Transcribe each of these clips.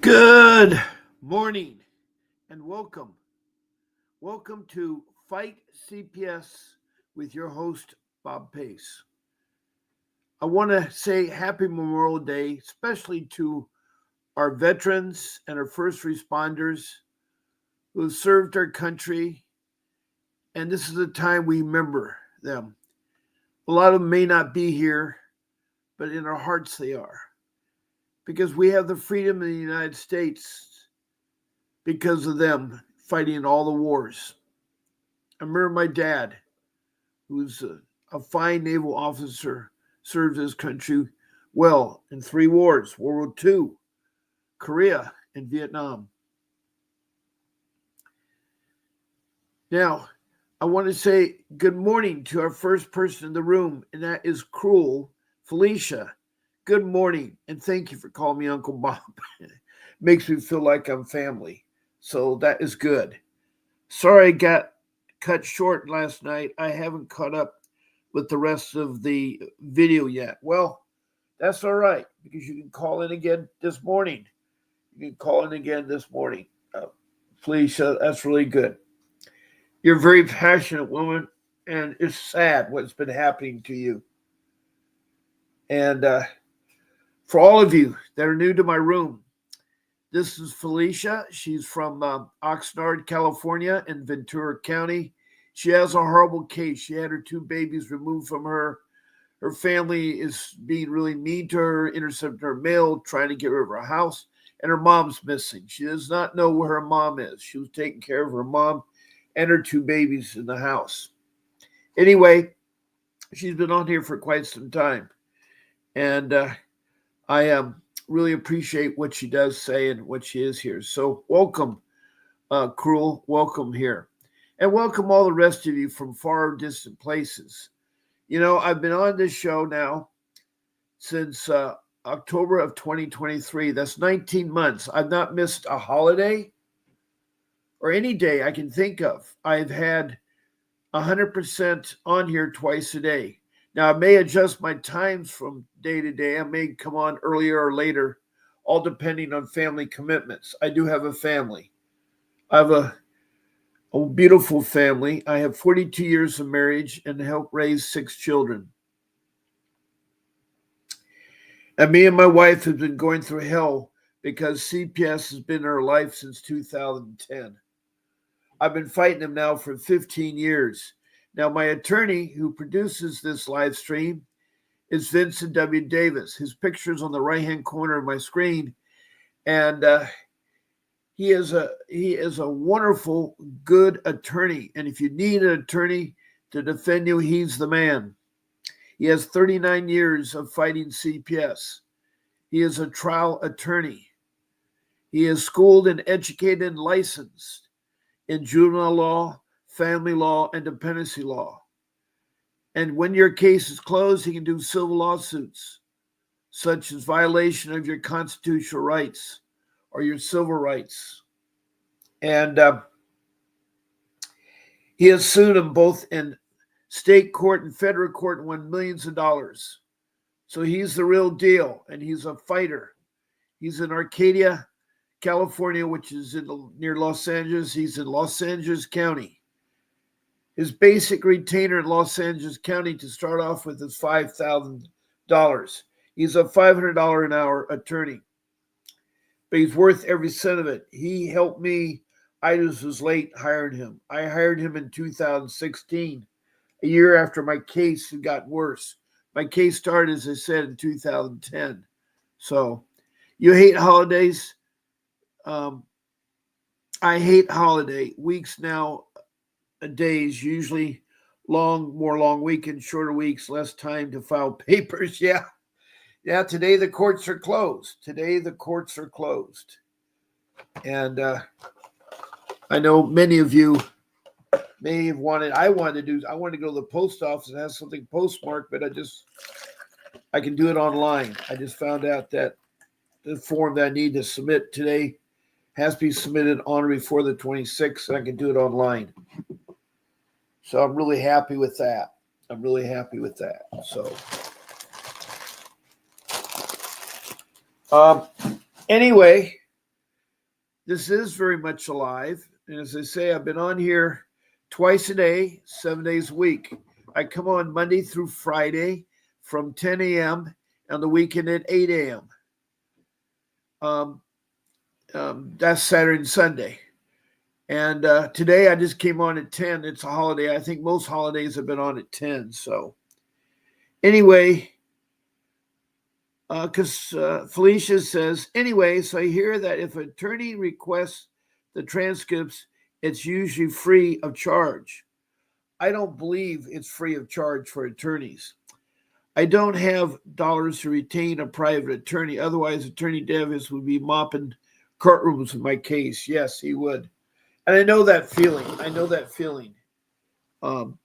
Good morning and welcome. Welcome to Fight CPS with your host, Bob Pace. I want to say happy Memorial Day, especially to our veterans and our first responders who have served our country. And this is a time we remember them. A lot of them may not be here, but in our hearts they are. Because we have the freedom in the United States because of them fighting in all the wars. I remember my dad, who's a fine naval officer, served his country well in three wars: World War II, Korea, and Vietnam. Now, I want to say good morning to our first person in the room, and that is Cruel Felicia. Good morning, and thank you for calling me Uncle Bob. Makes me feel like I'm family, so that is good. Sorry I got cut short last night. I haven't caught up with the rest of the video yet. Well, that's all right, because you can call in again this morning. Felicia, that's really good. You're a very passionate woman, and it's sad what's been happening to you. And for all of you that are new to my room, this is Felicia. She's from Oxnard, California in Ventura County. She has a horrible case. She had her two babies removed from her. Her family is being really mean to her, intercepting her mail, trying to get rid of her house, and her mom's missing. She does not know where her mom is. She was taking care of her mom and her two babies in the house. Anyway, she's been on here for quite some time, and I really appreciate what she does say and what she is here. So welcome, Cruel. Welcome here. And welcome all the rest of you from far distant places. You know, I've been on this show now since October of 2023. That's 19 months. I've not missed a holiday or any day I can think of. I've had 100% on here twice a day. Now, I may adjust my times from day to day. I may come on earlier or later, all depending on family commitments. I do have a family. I have a beautiful family. I have 42 years of marriage and helped raise 6 children. And me and my wife have been going through hell because CPS has been in our life since 2010. I've been fighting them now for 15 years. Now, my attorney who produces this live stream is Vincent W. Davis. His picture's on the right-hand corner of my screen, and he is a wonderful, good attorney. And if you need an attorney to defend you, he's the man. He has 39 years of fighting CPS. He is a trial attorney. He is schooled and educated and licensed in juvenile law, family law, and dependency law. And when your case is closed, he can do civil lawsuits, such as violation of your constitutional rights or your civil rights. And he has sued them both in state court and federal court and won millions of dollars. So he's the real deal, and he's a fighter. He's in Arcadia, California, which is near Los Angeles. He's in Los Angeles County. His basic retainer in Los Angeles County to start off with is $5,000. He's a $500 an hour attorney, but he's worth every cent of it. He helped me. I just was late hiring him. I hired him in 2016, a year after my case had gotten worse. My case started, as I said, in 2010. So you hate holidays? I hate holiday weeks now. Days, usually more long weekends, shorter weeks, less time to file papers. Yeah. Today the courts are closed. And I know many of you may have I wanted to go to the post office and have something postmarked, but I can do it online. I just found out that the form that I need to submit today has to be submitted on or before the 26th, and I can do it online. So I'm really happy with that. So, anyway, This is very much alive. And as I say, I've been on here twice a day, 7 days a week. I come on Monday through Friday from 10 a.m. on the weekend at 8 a.m. Um, that's Saturday and Sunday. And today I just came on at 10. It's a holiday. I think most holidays have been on at 10. So, anyway, because Felicia says, anyway, so I hear that if an attorney requests the transcripts, it's usually free of charge. I don't believe it's free of charge for attorneys. I don't have dollars to retain a private attorney. Otherwise, Attorney Davis would be mopping courtrooms in my case. Yes, he would. And I know that feeling. I know that feeling. Um,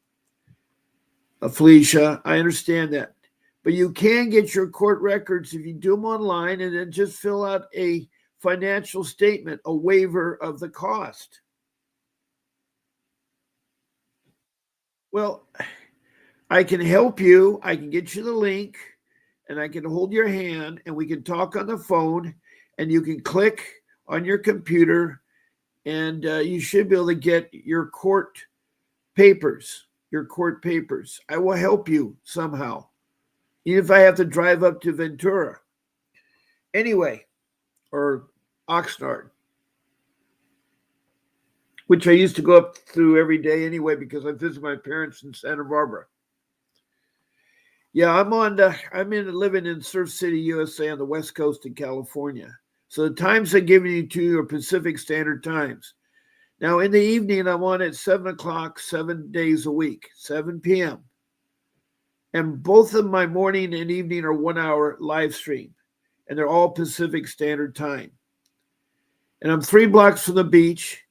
Felicia, I understand that. But you can get your court records if you do them online and then just fill out a financial statement, a waiver of the cost. Well, I can help you. I can get you the link and I can hold your hand and we can talk on the phone and you can click on your computer and you should be able to get your court papers. Your court papers. I will help you somehow, even if I have to drive up to Ventura. Anyway, or Oxnard, which I used to go up through every day anyway because I visit my parents in Santa Barbara. Yeah, I'm living in Surf City, USA on the west coast of California. So the times I'm giving you to are Pacific Standard Times. Now in the evening, I'm on at 7 o'clock, 7 days a week, 7 p.m. And both of my morning and evening are 1 hour live stream. And they're all Pacific Standard Time. And I'm 3 blocks from the beach.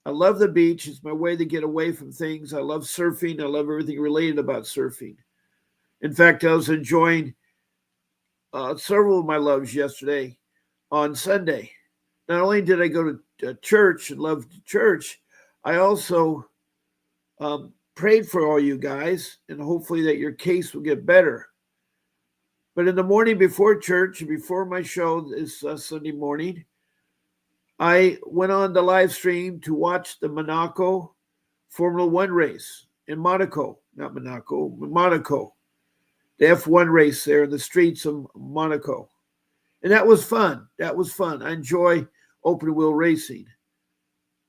I love the beach. It's my way to get away from things. I love surfing. I love everything related about surfing. In fact, I was enjoying several of my loves yesterday on Sunday. Not only did I go to church and love church, I also prayed for all you guys and hopefully that your case will get better. But in the morning before church and before my show this Sunday morning, I went on the live stream to watch the Monaco Formula One race in Monaco, not Monaco, Monaco, the F1 race there in the streets of Monaco. And that was fun. That was fun. I enjoy open wheel racing.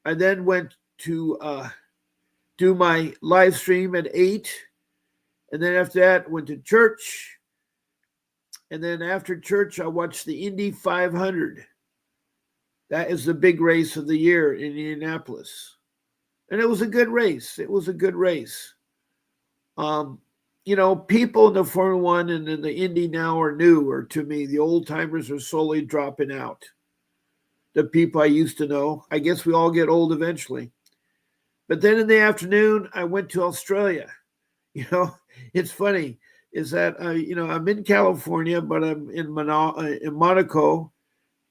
I then went to do my live stream at 8. And then after that, went to church. And then after church, I watched the Indy 500. That is the big race of the year in Indianapolis. And it was a good race. It was a good race. People in the Formula One and in the Indy now are new, or to me, the old timers are slowly dropping out. The people I used to know. I guess we all get old eventually. But then in the afternoon, I went to Australia. It's funny is that I'm in California, but I'm in Monaco,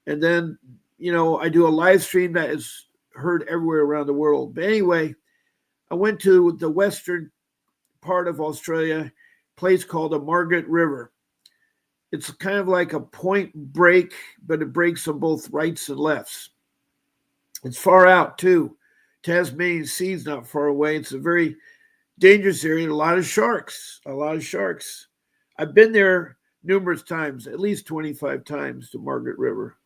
and then I do a live stream that is heard everywhere around the world. But anyway, I went to the western part of Australia, a place called the Margaret River. It's kind of like a point break, but it breaks on both rights and lefts. It's far out too. Tasmanian Sea's not far away. It's a very dangerous area. A lot of sharks. A lot of sharks. I've been there numerous times, at least 25 times to Margaret River.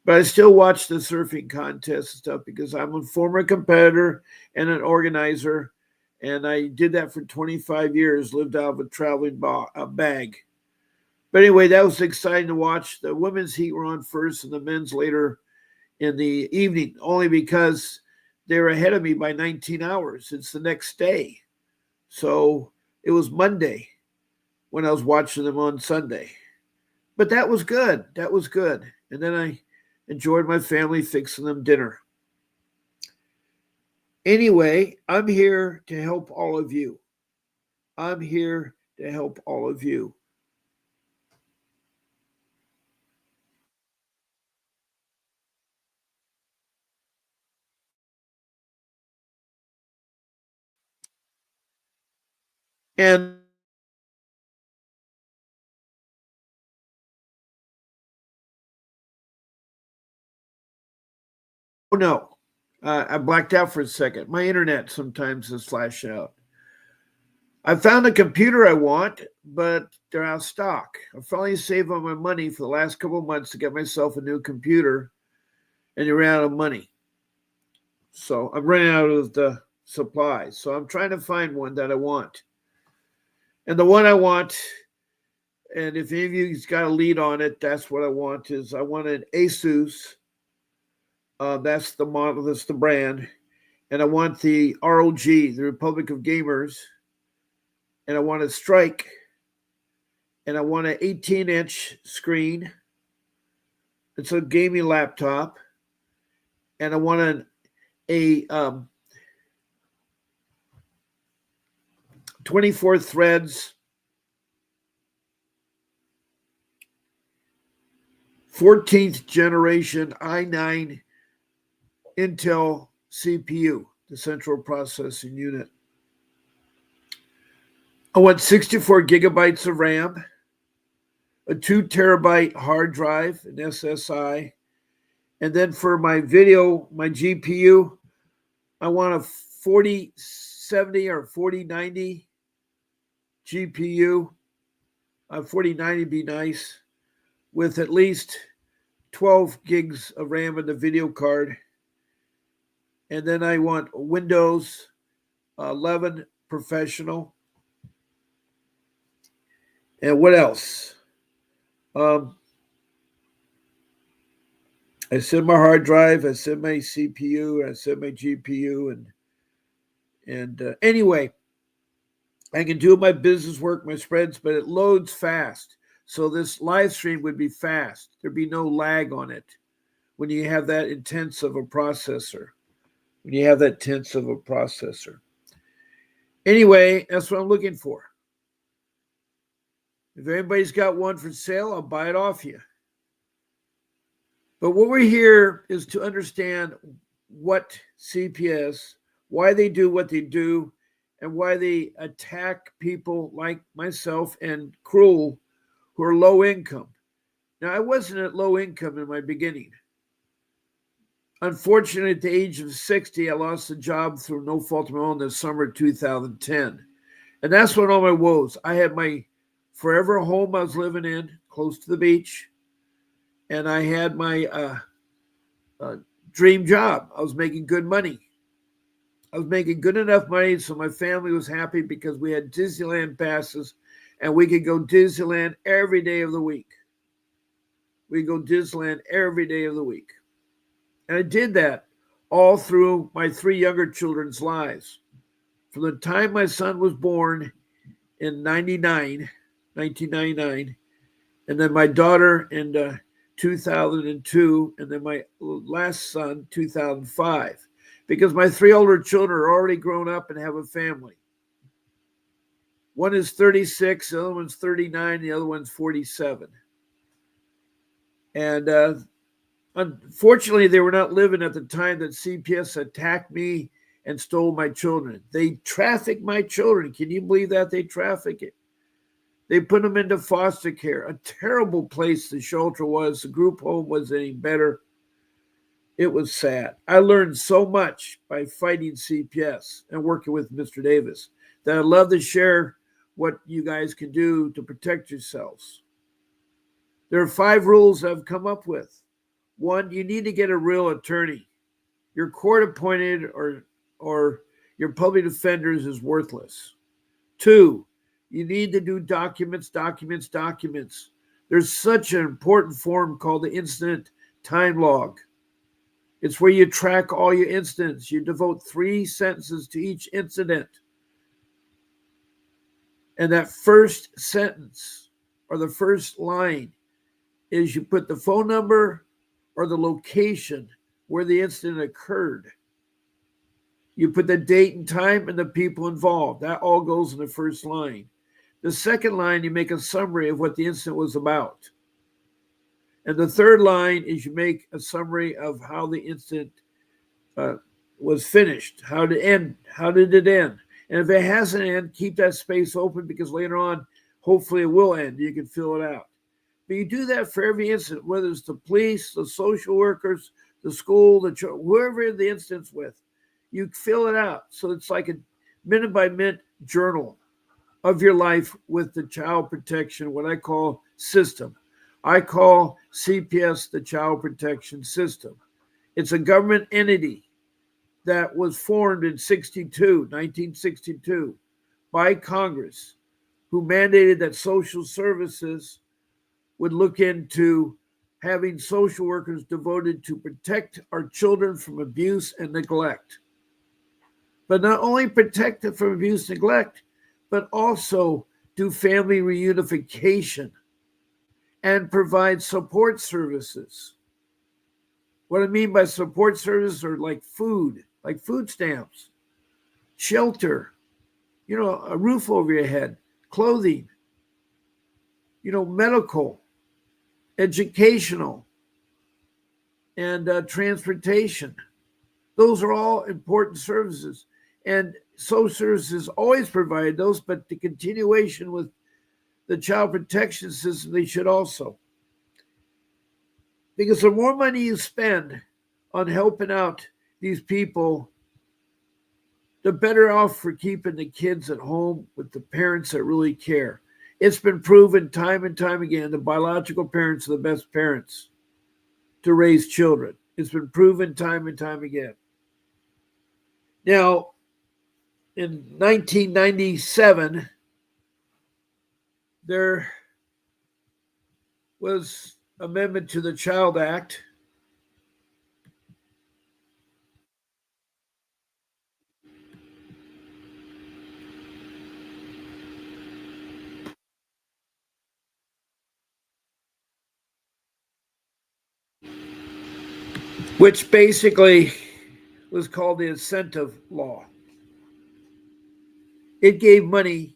But I still watch the surfing contests and stuff because I'm a former competitor and an organizer. And I did that for 25 years, lived out of a traveling bag. But anyway, that was exciting to watch. The women's heat were on first and the men's later in the evening, only because they were ahead of me by 19 hours. It's the next day. So it was Monday when I was watching them on Sunday. But that was good. That was good. And then I enjoyed my family fixing them dinner. Anyway, I'm here to help all of you. I'm here to help all of you. And Oh, no. I blacked out for a second. My internet sometimes is flashing out. I found a computer I want, but they're out of stock. I finally saved all my money for the last couple of months to get myself a new computer, and they ran out of money. So I'm running out of the supplies. So I'm trying to find one that I want. And the one I want, and if any of you's got a lead on it, that's what I want. Is I want an Asus. That's the model. That's the brand. And I want the ROG, the Republic of Gamers. And I want a Strike. And I want an 18-inch screen. It's a gaming laptop. And I want a 24 threads, 14th generation i9 Intel CPU, the central processing unit. I want 64 gigabytes of RAM, a 2 terabyte hard drive, an SSI, and then for my video, my GPU, I want a 4070 or 4090 GPU. 4090 be nice, with at least 12 gigs of RAM in the video card. And then I want Windows 11 Professional. And what else? I said my hard drive, I said my CPU, I said my GPU, and anyway, I can do my business work, my spreads, but it loads fast. So this live stream would be fast. There'd be no lag on it when you have that intense of a processor. Anyway, that's what I'm looking for. If anybody's got one for sale, I'll buy it off you. But what we're here is to understand what CPS, why they do what they do, and why they attack people like myself and Cruel who are low income. Now, I wasn't at low income in my beginning. Unfortunately, at the age of 60, I lost a job through no fault of my own in the summer of 2010. And that's when all my woes. I had my forever home I was living in, close to the beach. And I had my dream job. I was making good money. I was making good enough money so my family was happy because we had Disneyland passes and we could go Disneyland every day of the week. We go Disneyland every day of the week. And I did that all through my 3 younger children's lives. From the time my son was born in 1999, and then my daughter in 2002, and then my last son, 2005, because my 3 older children are already grown up and have a family. One is 36, the other one's 39, the other one's 47. And unfortunately, they were not living at the time that CPS attacked me and stole my children. They trafficked my children. Can you believe that? They traffic it. They put them into foster care. A terrible place the shelter was. The group home wasn't any better. It was sad. I learned so much by fighting CPS and working with Mr. Davis that I'd love to share what you guys can do to protect yourselves. There are 5 rules I've come up with. 1, you need to get a real attorney. Your court appointed or your public defenders is worthless. 2, you need to do documents. There's such an important form called the incident time log. It's where you track all your incidents. You devote 3 sentences to each incident. And that first sentence or the first line is you put the phone number or the location where the incident occurred. You put the date and time and the people involved. That all goes in the first line. The second line, you make a summary of what the incident was about. And the third line is you make a summary of how the incident was finished. How did it end? And if it hasn't ended, keep that space open because later on, hopefully it will end. You can fill it out. But you do that for every incident, whether it's the police, the social workers, the school, whoever the instance with. You fill it out. So it's like a minute by minute journal of your life with the child protection, what I call system. I call CPS the child protection system. It's a government entity that was formed in 1962, by Congress, who mandated that social services would look into having social workers devoted to protect our children from abuse and neglect. But not only protect them from abuse and neglect, but also do family reunification and provide support services. What I mean by support services are like food stamps, shelter, a roof over your head, clothing, medical, educational, and transportation. Those are all important services. And social services always provide those, but the continuation with the child protection system, they should also. Because the more money you spend on helping out these people, the better off for keeping the kids at home with the parents that really care. It's been proven time and time again the biological parents are the best parents to raise children. It's been proven time and time again. Now, in 1997, there was amendment to the Child Act, which basically was called the incentive law. It gave money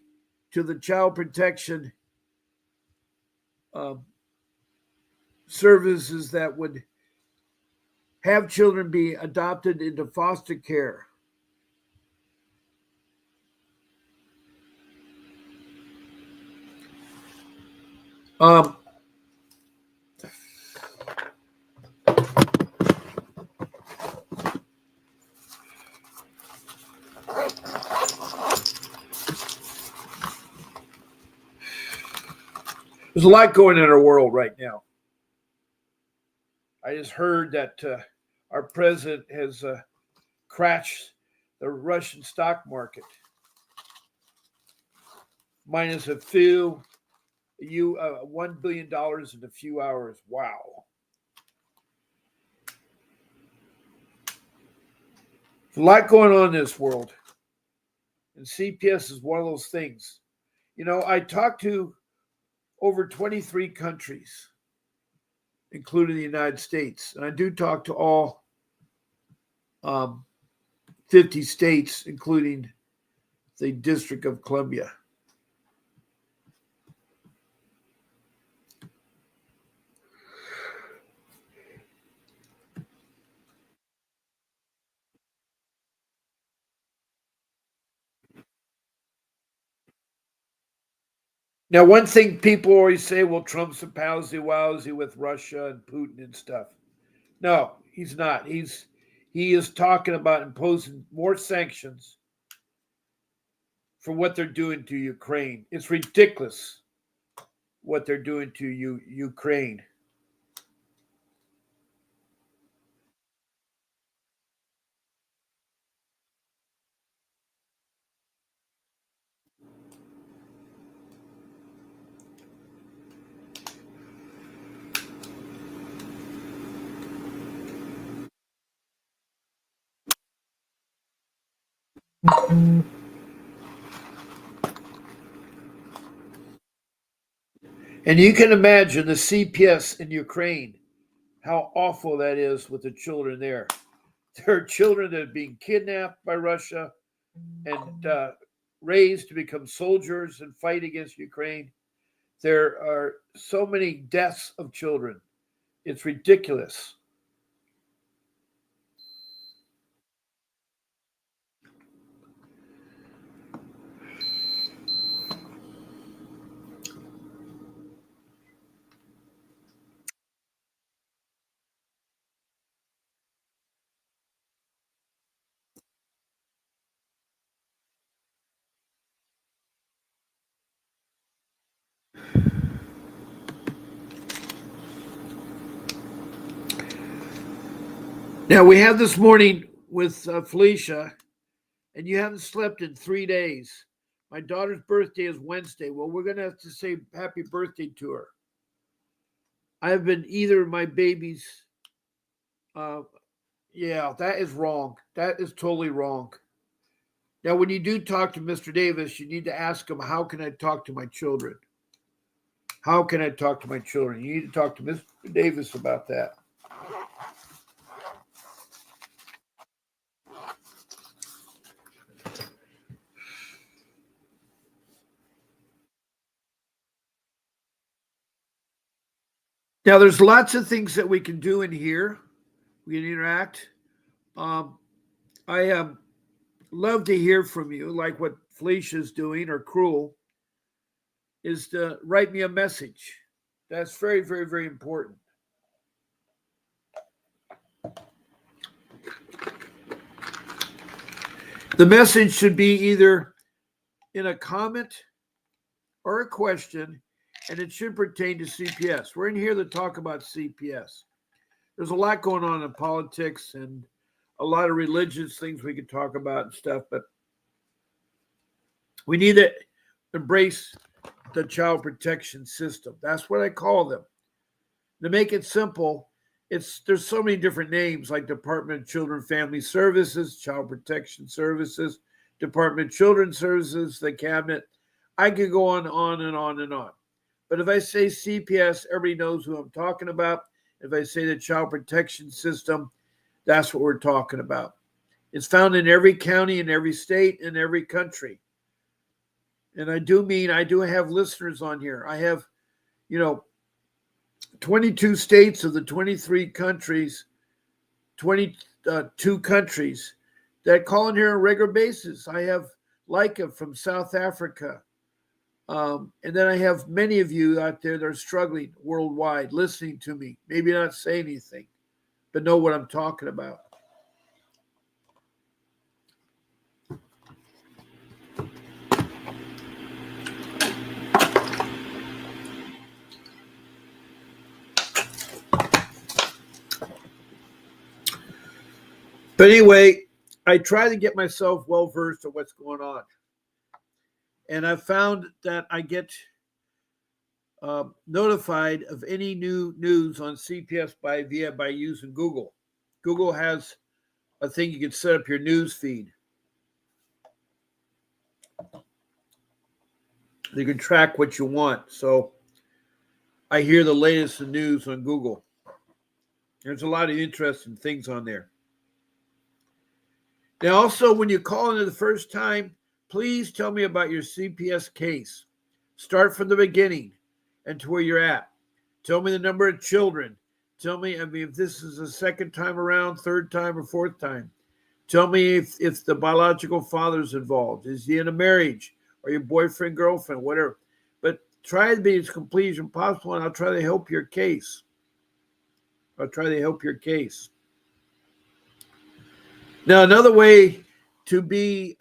to the child protection um, services that would have children be adopted into foster care. Um, there's a lot going on in our world right now. I just heard that our president has crashed the Russian stock market, minus $1 billion in a few hours. Wow. There's a lot going on in this world. And CPS is one of those things. I talked to over 23 countries, including the United States. And I do talk to all 50 states, including the District of Columbia. Now, one thing people always say, well, Trump's a palsy-wowsy with Russia and Putin and stuff. No, he's not. He is talking about imposing more sanctions for what they're doing to Ukraine. It's ridiculous what they're doing to Ukraine. And you can imagine the CPS in Ukraine, how awful that is with the children there. There are children that are being kidnapped by Russia and raised to become soldiers and fight against Ukraine. There are so many deaths of children. It's ridiculous. Now, we have this morning with Felicia, and you haven't slept in 3 days. My daughter's birthday is Wednesday. Well, we're going to have to say happy birthday to her. I have been either of my babies. Yeah, that is wrong. That is totally wrong. Now, when you do talk to Mr. Davis, you need to ask him, how can I talk to my children? How can I talk to my children? You need to talk to Mr. Davis about that. Now, there's lots of things that we can do in here. We can interact. I love to hear from you, like what Felicia's doing, or Cruel, is to write me a message. That's very, very, very important. The message should be either in a comment or a question, and it should pertain to CPS. We're in here to talk about CPS. There's a lot going on in politics and a lot of religious things we could talk about and stuff, but we need to embrace the child protection system. That's what I call them. To make it simple, there's so many different names, like Department of Children Family Services, Child Protection Services, Department of Children's Services, the Cabinet. I could go on and on and on. But if I say CPS, everybody knows who I'm talking about. If I say the Child Protection System, that's what we're talking about. It's found in every county, in every state, in every country. And I do have listeners on here. I have, 22 states of the 23 countries, 22 countries that call in here on a regular basis. I have Leica from South Africa. And then I have many of you out there that are struggling worldwide, listening to me, maybe not say anything, but know what I'm talking about. But anyway, I try to get myself well versed on what's going on. And I've found that I get notified of any new news on CPS by using Google. Google has a thing you can set up your news feed. You can track what you want. So I hear the latest news on Google. There's a lot of interesting things on there. Now, also, when you call in the first time, please tell me about your CPS case. Start from the beginning and to where you're at. Tell me the number of children. Tell me, if this is the second time around, third time, or fourth time. Tell me if the biological father's involved. Is he in a marriage? Or your boyfriend, girlfriend, whatever. But try to be as complete as possible, and I'll try to help your case. Now, another way to be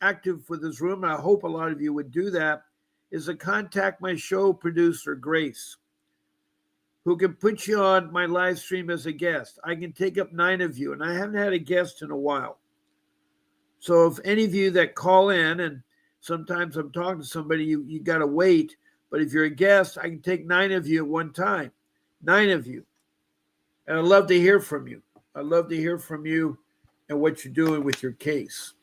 active with this room, and I hope a lot of you would do that, is to contact my show producer, Grace, who can put you on my live stream as a guest. I can take up 9 of you, and I haven't had a guest in a while. So if any of you that call in, and sometimes I'm talking to somebody, you got to wait, but if you're a guest, I can take 9 of you at one time. 9 of you. And I'd love to hear from you. I'd love to hear from you and what you're doing with your case.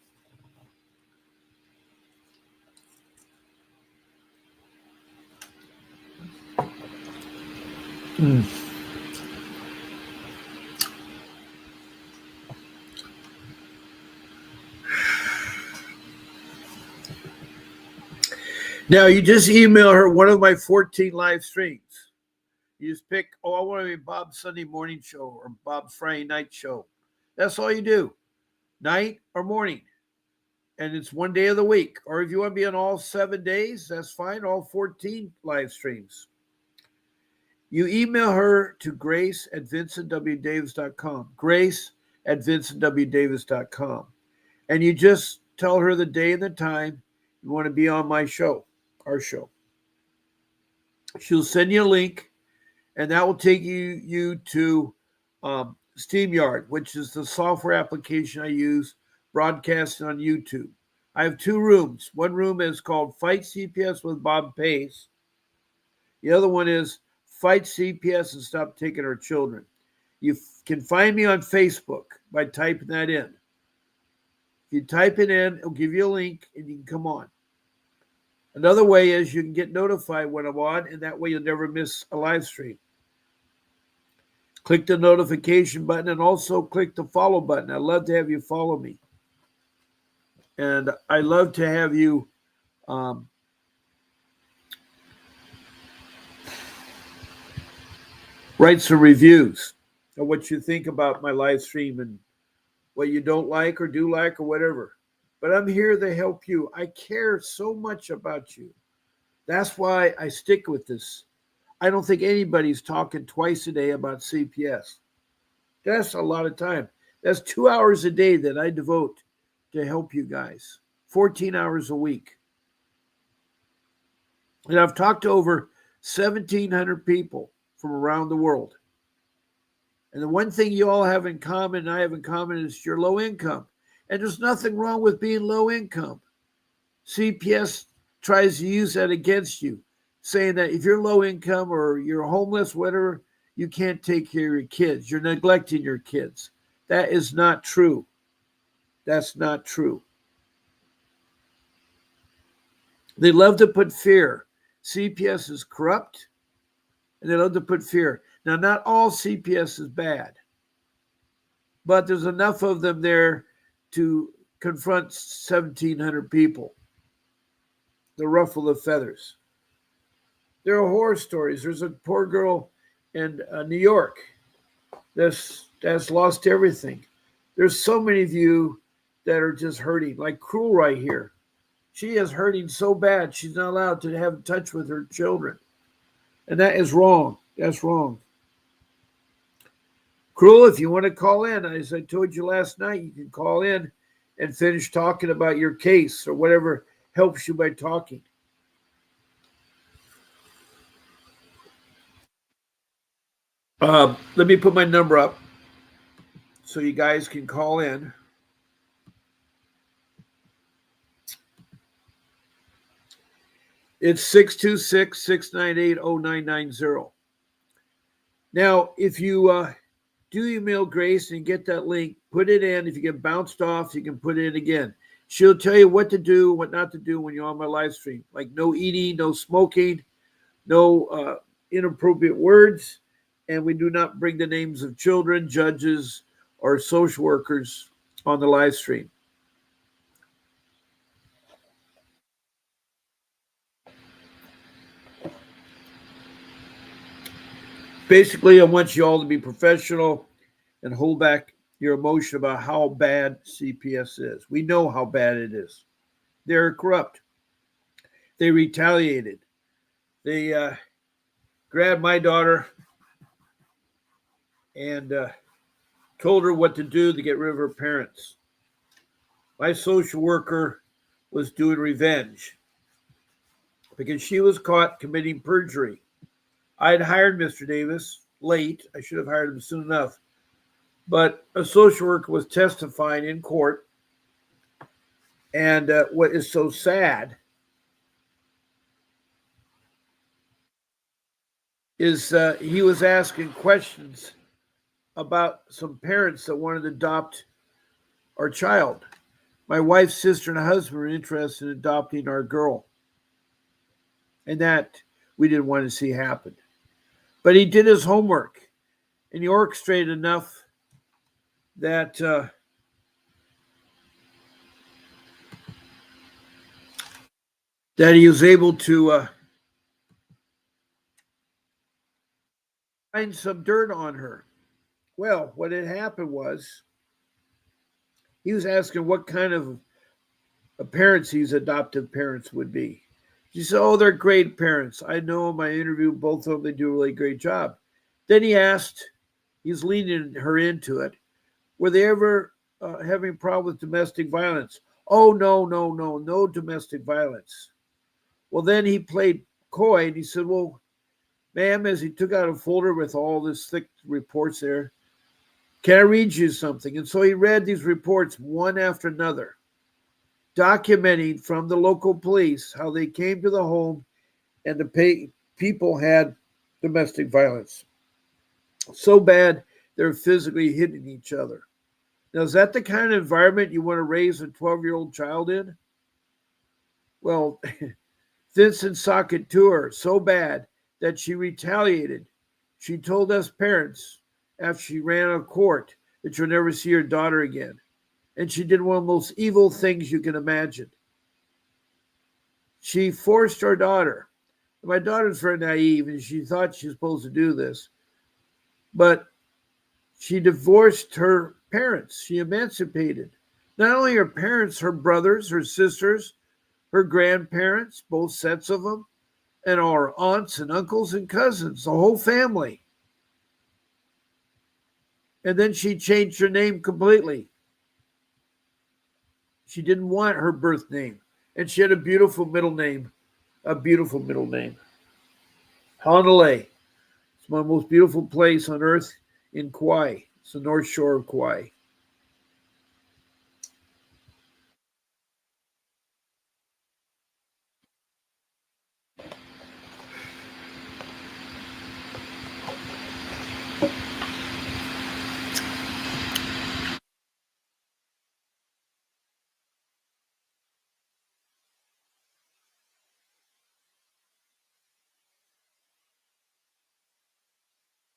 Now, you just email her one of my 14 live streams. You just pick, I want to be Bob's Sunday morning show or Bob's Friday night show. That's all you do, night or morning. And it's one day of the week. Or if you want to be on all 7 days, that's fine, all 14 live streams. You email her to grace@vincentwdavis.com, grace@vincentwdavis.com. And you just tell her the day and the time you want to be on my show, our show. She'll send you a link, and that will take you to StreamYard, which is the software application I use broadcasting on YouTube. I have two rooms. One room is called Fight CPS with Bob Pace. The other one is Fight CPS and Stop Taking Our Children. You can find me on Facebook by typing that in. If you type it in, it'll give you a link and you can come on. Another way is you can get notified when I'm on, and that way you'll never miss a live stream. Click the notification button and also click the follow button. I'd love to have you follow me. And I love to have you write some reviews of what you think about my live stream and what you don't like or do like or whatever. But I'm here to help you. I care so much about you. That's why I stick with this. I don't think anybody's talking twice a day about CPS. That's a lot of time. That's 2 hours a day that I devote to help you guys. 14 hours a week. And I've talked to over 1,700 people from around the world. And the one thing you all have in common, and I have in common, is you're low income. And there's nothing wrong with being low income. CPS tries to use that against you, saying that if you're low income or you're homeless, whatever, you can't take care of your kids. You're neglecting your kids. That is not true. That's not true. They love to put fear. CPS is corrupt, and they love to put fear. Now, not all CPS is bad, but there's enough of them there to confront 1,700 people. The ruffle of feathers. There are horror stories. There's a poor girl in New York that's lost everything. There's so many of you that are just hurting, like Cruel right here. She is hurting so bad she's not allowed to have touch with her children. And that is wrong. That's wrong. Cruel, if you want to call in, as I told you last night, you can call in and finish talking about your case or whatever helps you by talking. Let me put my number up so you guys can call in. It's 626-698-0990. Now, if you do email Grace and get that link, put it in. If you get bounced off, you can put it in again. She'll tell you what to do, what not to do when you're on my live stream. Like no eating, no smoking, no inappropriate words, and we do not bring the names of children, judges, or social workers on the live stream. Basically, I want you all to be professional and hold back your emotion about how bad CPS is. We know how bad it is. They're corrupt. They retaliated. They grabbed my daughter and told her what to do to get rid of her parents. My social worker was doing revenge because she was caught committing perjury. I had hired Mr. Davis late. I should have hired him soon enough. But a social worker was testifying in court. And what is so sad is he was asking questions about some parents that wanted to adopt our child. My wife's sister and husband were interested in adopting our girl. And that we didn't want to see happen. But he did his homework. And he orchestrated enough that that he was able to find some dirt on her. Well, what had happened was he was asking what kind of parents these adoptive parents would be. She said, oh, they're great parents. I know them. I interviewed both of them. They do a really great job. Then he asked, he's leading her into it, were they ever having a problem with domestic violence? Oh, no domestic violence. Well, then he played coy and he said, well, ma'am, as he took out a folder with all this thick reports there, Can I read you something? And so he read these reports one after another, documenting from the local police how they came to the home and the people had domestic violence. So bad they're physically hitting each other. Now, is that the kind of environment you want to raise a 12-year-old child in? Well, Vincent socked it to her so bad that she retaliated. She told us parents after she ran out of court that she'll never see her daughter again. And she did one of the most evil things you can imagine. She forced our daughter. My daughter's very naive and she thought she was supposed to do this, but she divorced her parents. She emancipated not only her parents, her brothers, her sisters, her grandparents, both sets of them, and our aunts and uncles and cousins, the whole family. And then she changed her name completely. She didn't want her birth name. And she had a beautiful middle name. Honolulu. It's my most beautiful place on earth in Kauai. It's the North Shore of Kauai.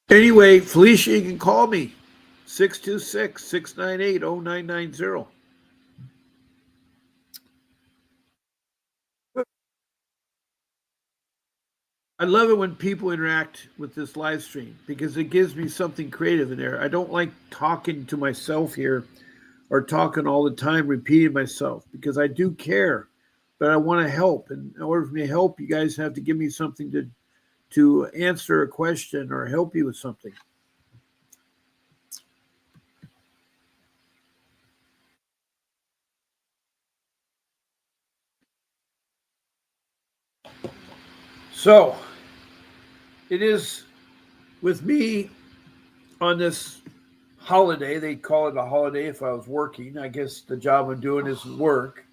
Anyway, Felicia, you can call me 626-698-0990. I love it when people interact with this live stream because it gives me something creative in there. I don't like talking to myself here or talking all the time, repeating myself because I do care, but I want to help. And in order for me to help, you guys have to give me something to answer a question or help you with something. So it is with me on this holiday. They call it a holiday if I was working. I guess the job I'm doing is work.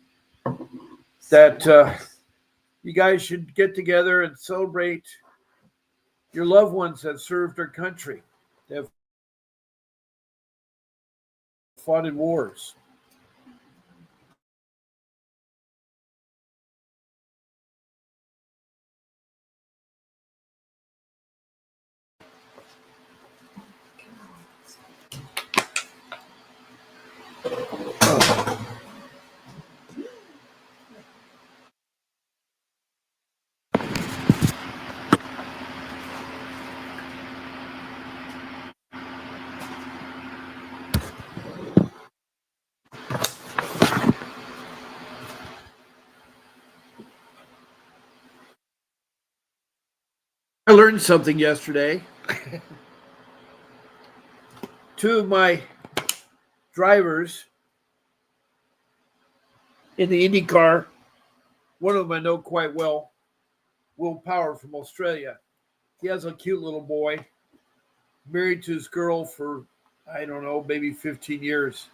That you guys should get together and celebrate your loved ones that served our country, that have fought in wars. I learned something yesterday. Two of my drivers in the Indy car, one of them I know quite well, Will Power from Australia. He has a cute little boy, married to his girl for, I don't know, maybe 15 years.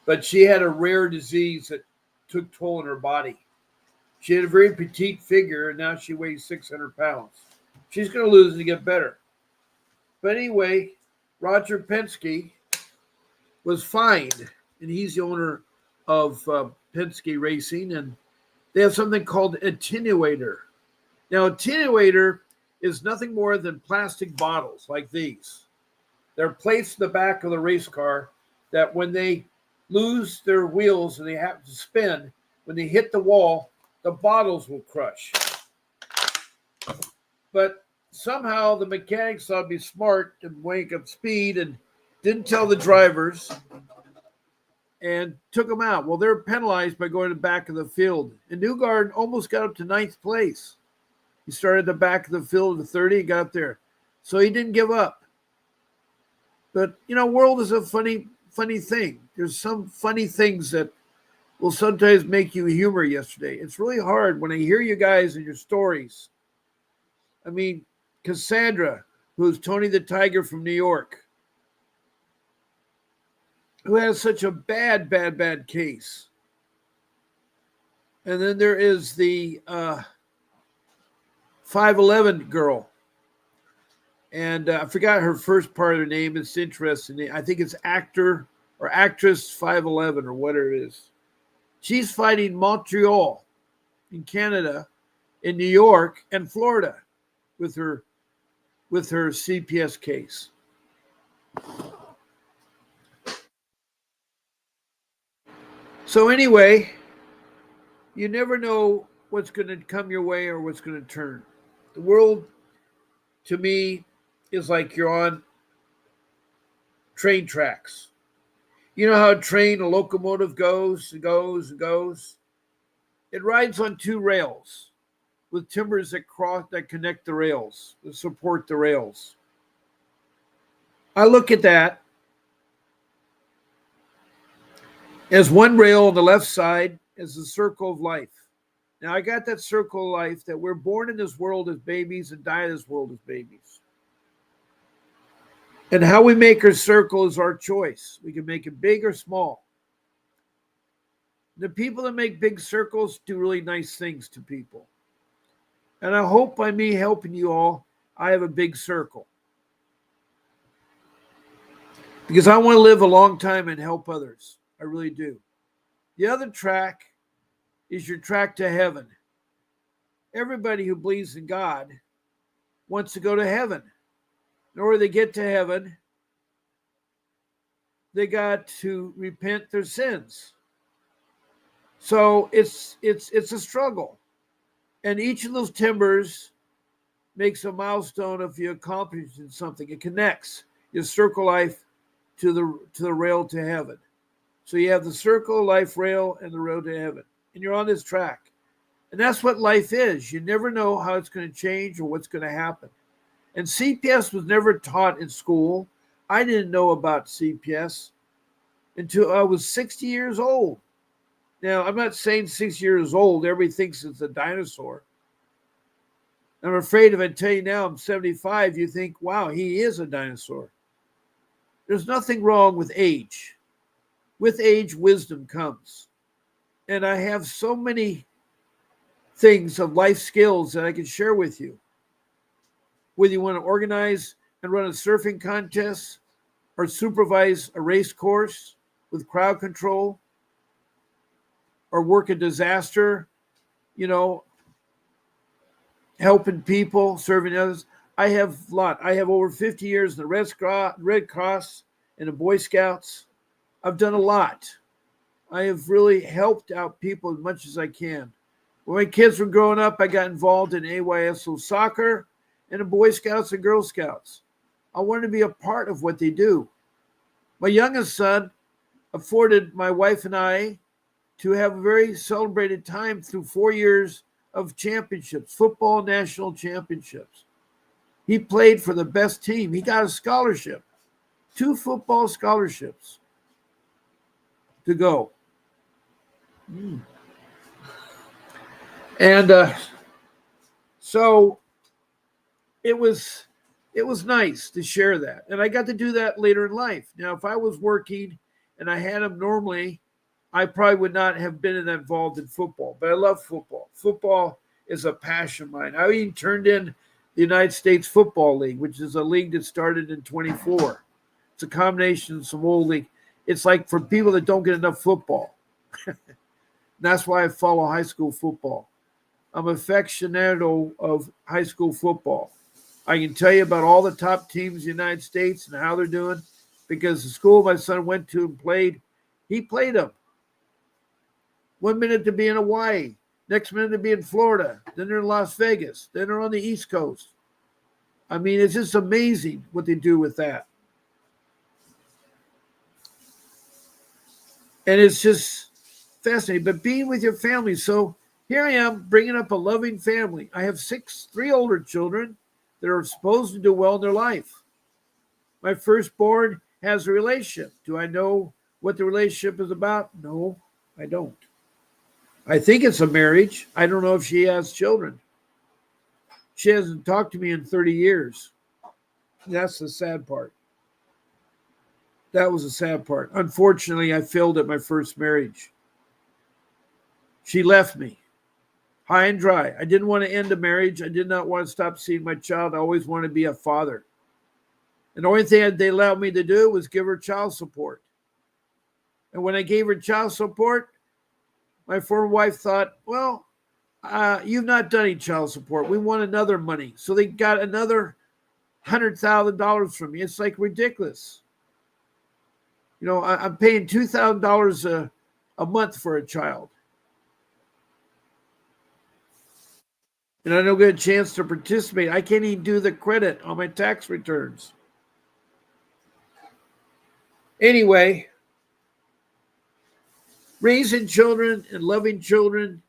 But she had a rare disease that took toll on her body. She had a very petite figure, and now she weighs 600 pounds. She's going to lose and get better. But anyway, Roger Penske was fined, and he's the owner of Penske Racing, and they have something called attenuator. Now, attenuator is nothing more than plastic bottles like these. They're placed in the back of the race car that when they lose their wheels and they have to spin, when they hit the wall, the bottles will crush. But somehow the mechanics thought to be smart and wake up speed and didn't tell the drivers and took them out. Well, they're penalized by going to the back of the field. And Newgarden almost got up to ninth place. He started at the back of the field at 30, he got up there. So he didn't give up. But, world is a funny thing. There's some funny things that will sometimes make you humor yesterday. It's really hard when I hear you guys and your stories. I mean, Cassandra, who's Tony the Tiger from New York. who has such a bad case. And then there is the 5'11" girl. And I forgot her first part of her name. It's interesting. I think it's actor or actress 5'11" or whatever it is. She's fighting Montreal in Canada, in New York, and Florida with her CPS case. So anyway, you never know what's going to come your way or what's going to turn. The world, to me, is like you're on train tracks. You know how a locomotive goes and goes and goes? It rides on two rails with timbers that connect the rails, that support the rails. I look at that as one rail on the left side as the circle of life. Now, I got that circle of life that we're born in this world as babies and die in this world as babies. And how we make our circle is our choice. We can make it big or small. The people that make big circles do really nice things to people. And I hope by me helping you all, I have a big circle. Because I want to live a long time and help others. I really do. The other track is your track to heaven. Everybody who believes in God wants to go to heaven. In order to get to heaven, they got to repent their sins. So it's a struggle. And each of those timbers makes a milestone if you accomplish something. It connects your circle life to the rail to heaven. So you have the circle life rail and the rail to heaven. And you're on this track. And that's what life is. You never know how it's going to change or what's going to happen. And CPS was never taught in school. I didn't know about CPS until I was 60 years old. Now, I'm not saying 6 years old, everybody thinks it's a dinosaur. I'm afraid if I tell you now I'm 75, you think, wow, he is a dinosaur. There's nothing wrong with age. With age, wisdom comes. And I have so many things of life skills that I can share with you. Whether you want to organize and run a surfing contest or supervise a race course with crowd control or work a disaster, helping people, serving others. I have a lot. I have over 50 years in the Red Cross and the Boy Scouts. I've done a lot. I have really helped out people as much as I can. When my kids were growing up, I got involved in AYSO soccer and the Boy Scouts and Girl Scouts. I wanted to be a part of what they do. My youngest son afforded my wife and I to have a very celebrated time through 4 years of championships, football national championships. He played for the best team. He got a scholarship, 2 football scholarships to go. And so it was nice to share that. And I got to do that later in life. Now, if I was working and I had them normally, I probably would not have been involved in football. But I love football. Football is a passion of mine. I even turned in the United States Football League, which is a league that started in 24. It's a combination of some old league. It's like for people that don't get enough football. That's why I follow high school football. I'm aficionado of high school football. I can tell you about all the top teams in the United States and how they're doing because the school my son went to and played, he played them. 1 minute to be in Hawaii, next minute to be in Florida, then they're in Las Vegas, then they're on the East Coast. I mean, it's just amazing what they do with that. And it's just fascinating. But being with your family, so here I am bringing up a loving family. I have 3 older children that are supposed to do well in their life. My firstborn has a relationship. Do I know what the relationship is about? No, I don't. I think it's a marriage. I don't know if she has children. She hasn't talked to me in 30 years. That's the sad part. That was the sad part. Unfortunately, I failed at my first marriage. She left me high and dry. I didn't want to end a marriage. I did not want to stop seeing my child. I always wanted to be a father. And the only thing they allowed me to do was give her child support. And when I gave her child support, my former wife thought, well, you've not done any child support. We want another money. So they got another $100,000 from me. It's like ridiculous. You know, I'm paying $2,000 a month for a child. And I don't get a chance to participate. I can't even do the credit on my tax returns. Anyway, raising children and loving children,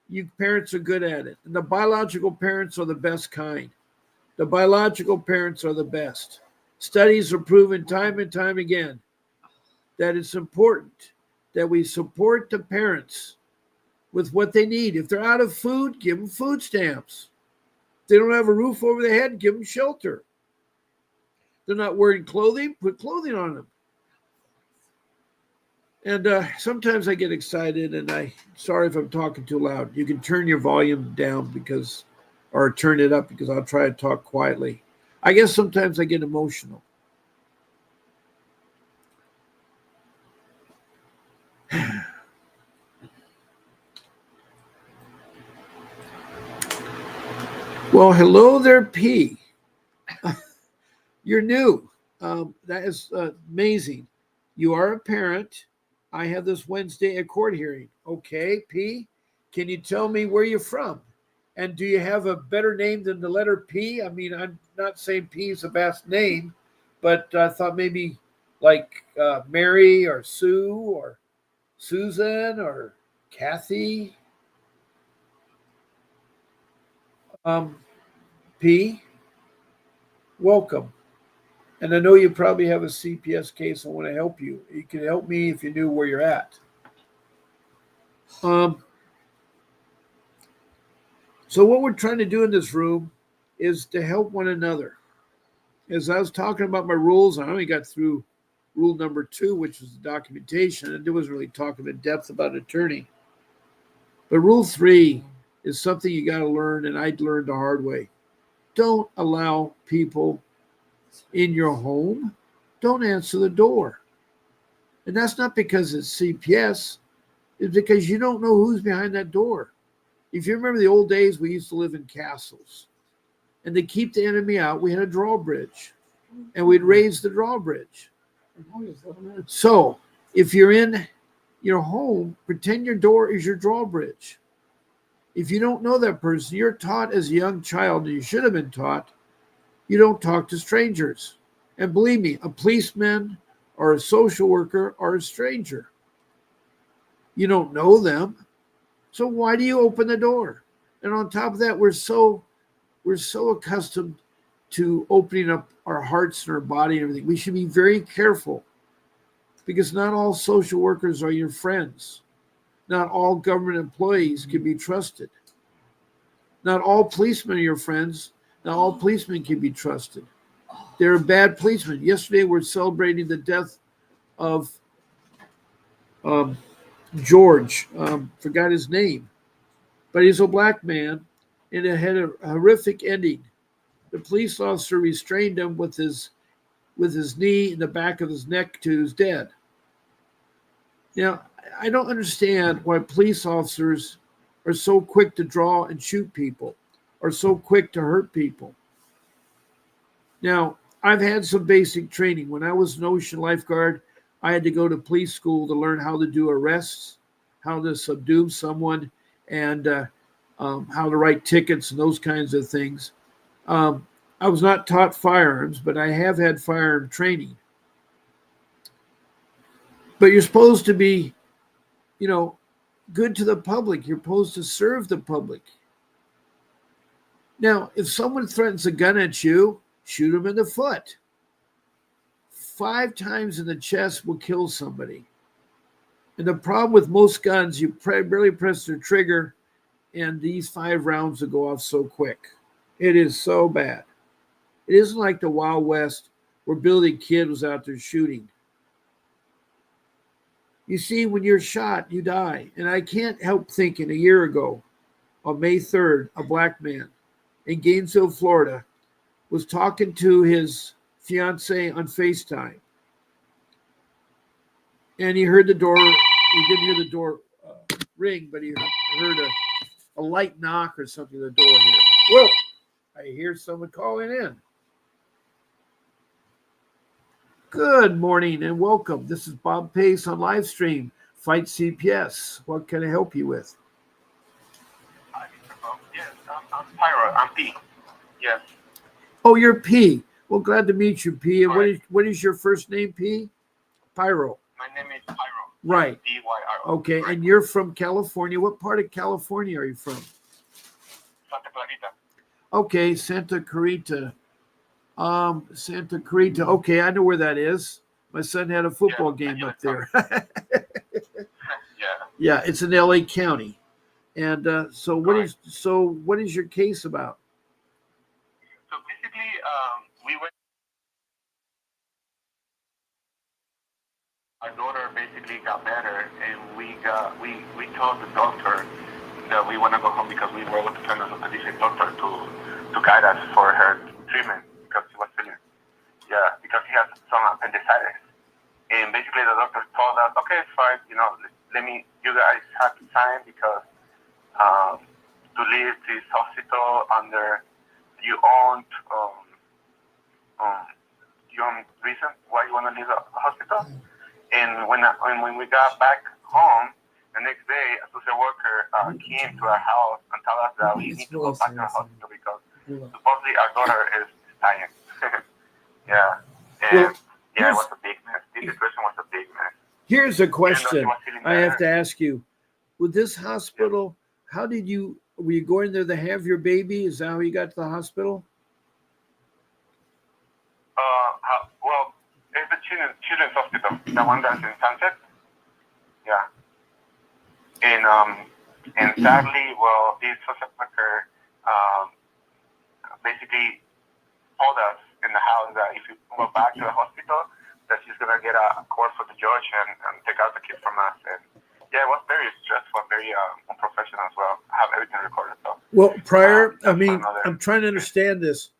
you parents are good at it. And the biological parents are the best kind. The biological parents are the best. Studies have proven time and time again that it's important that we support the parents with what they need. If they're out of food, give them food stamps. If they don't have a roof over their head, give them shelter. They're not wearing clothing, put clothing on them. And sometimes I get excited, and sorry if I'm talking too loud. You can turn your volume down or turn it up because I'll try to talk quietly. I guess sometimes I get emotional. Well, hello there, P. You're new. That is amazing. You are a parent. I have this Wednesday a court hearing. Okay, P, can you tell me where you're from? And do you have a better name than the letter P? I mean, I'm not saying P is a best name, but I thought maybe like Mary or Sue or Susan or Kathy. P, welcome. And I know you probably have a CPS case. I want to help you. You can help me if you knew where you're at. So what we're trying to do in this room is to help one another. As I was talking about my rules, I only got through rule number 2, which was the documentation, and it wasn't really talking in depth about an attorney. But rule 3 is something you got to learn, and I learned the hard way. Don't allow people in your home. Don't answer the door. And that's not because it's CPS. It's because you don't know who's behind that door. If you remember the old days, we used to live in castles. And to keep the enemy out, we had a drawbridge. And we'd raise the drawbridge. So if you're in your home, pretend your door is your drawbridge. If you don't know that person, you're taught as a young child, and you should have been taught, you don't talk to strangers. And believe me, a policeman or a social worker are a stranger. You don't know them. So why do you open the door? And on top of that, we're so accustomed to opening up our hearts and our body and everything. We should be very careful because not all social workers are your friends. Not all government employees can be trusted. Not all policemen are your friends. Not all policemen can be trusted. There are bad policemen. Yesterday, we're celebrating the death of George. Forgot his name. But he's a black man, and it had a horrific ending. The police officer restrained him with his knee in the back of his neck to his dead. Now, I don't understand why police officers are so quick to draw and shoot people, or so quick to hurt people. Now, I've had some basic training. When I was an ocean lifeguard, I had to go to police school to learn how to do arrests, how to subdue someone, and how to write tickets and those kinds of things. I was not taught firearms, but I have had firearm training. But you're supposed to be, good to the public. You're supposed to serve the public. Now, if someone threatens a gun at you, shoot them in the foot. 5 times in the chest will kill somebody. And the problem with most guns, you barely press the trigger, and these 5 rounds will go off so quick. It is so bad. It isn't like the Wild West where Billy the Kid was out there shooting. You see, when you're shot, you die. And I can't help thinking a year ago, on May 3rd, a black man in Gainesville, Florida, was talking to his fiance on FaceTime. And he heard the door, he didn't hear the door ring, but he heard a light knock or something at the door here. Whoa, I hear someone calling in. Good morning and welcome. This is Bob Pace on live stream, Fight CPS. What can I help you with? Yes, I'm Pyro. I'm P. Yes. Oh, you're P. Well, glad to meet you, P. And what is your first name, P? Pyro. My name is Pyro. Right. Pyro. Okay, Right. and you're from California. What part of California are you from? Santa Clarita. Okay, Santa Clarita. Santa Clarita. Okay, I know where that is. My son had a football game up there. Yeah. Yeah, it's in LA County. And so what is your case about? So basically, we went. Our daughter basically got better, and we told the doctor that we want to go home because we were able to find a different doctor to guide us for her treatment because she was feeling. Yeah, because she has some appendicitis. And basically the doctor told us, okay, it's fine, you guys have to sign because to leave this hospital under your own reason why you want to leave the hospital. And when we got back home, the next day, a social worker came to our house and told us that we need to go back to the hospital because supposedly our daughter is dying. Yeah. And it was a big mess. The situation was a big mess. Here's a question I have to ask you. With this hospital, were you going there to have your baby? Is that how you got to the hospital? Well, it's the children's hospital, the one that's in Sunset. Yeah. And sadly, well, this social worker basically told us in the house that if we go back to the hospital, that she's gonna get a call for the judge and take out the kid from us. And yeah, it was very stressful, very unprofessional as well. I have everything recorded. So. Well, I'm trying to understand this.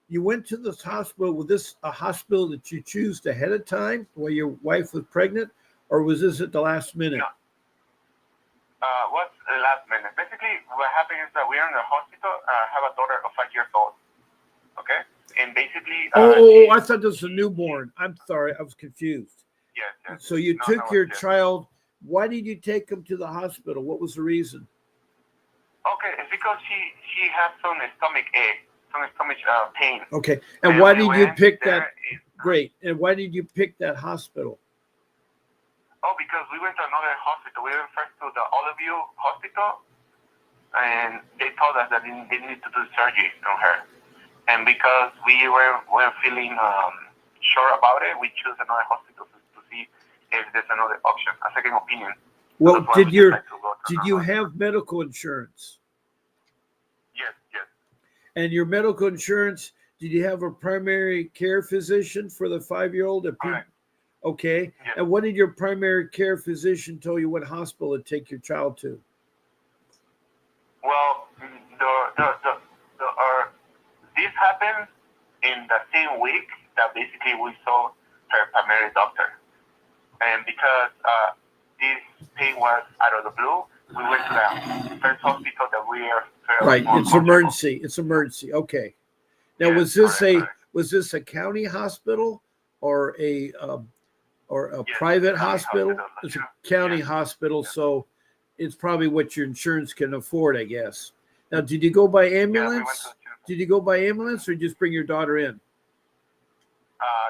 You went to this hospital. Was this a hospital that you chose ahead of time while your wife was pregnant, or was this at the last minute? No. What's the last minute? Basically, what happened is that we are in the hospital. Have a daughter of 5 years old. Okay, and basically. I thought this was a newborn. I'm sorry, I was confused. Yes. So you took your child. Why did you take him to the hospital? What was the reason? Okay, it's because she had some stomach ache. Some stomach pain. Okay, and why did you pick that? Great, and why did you pick that hospital? Oh, because we went to another hospital. We went first to the Olive Hospital, and they told us that they need to do surgery on her. And because we were feeling sure about it, we chose another hospital to see if there's another option, a second opinion. Well, did you have medical insurance? Yes. And your medical insurance, did you have a primary care physician for the 5-year-old? Correct. Okay. Yes. And what did your primary care physician tell you what hospital to take your child to? Well, this happened in the same week that basically we saw her primary doctor. And because this pain was out of the blue, we went to the first hospital that we are right. It's emergency. It's emergency. Okay. Now, yes, was this a county hospital or a private hospital? It's a county hospital, so it's probably what your insurance can afford, I guess. Now, did you go by ambulance? Did you go by ambulance or just bring your daughter in?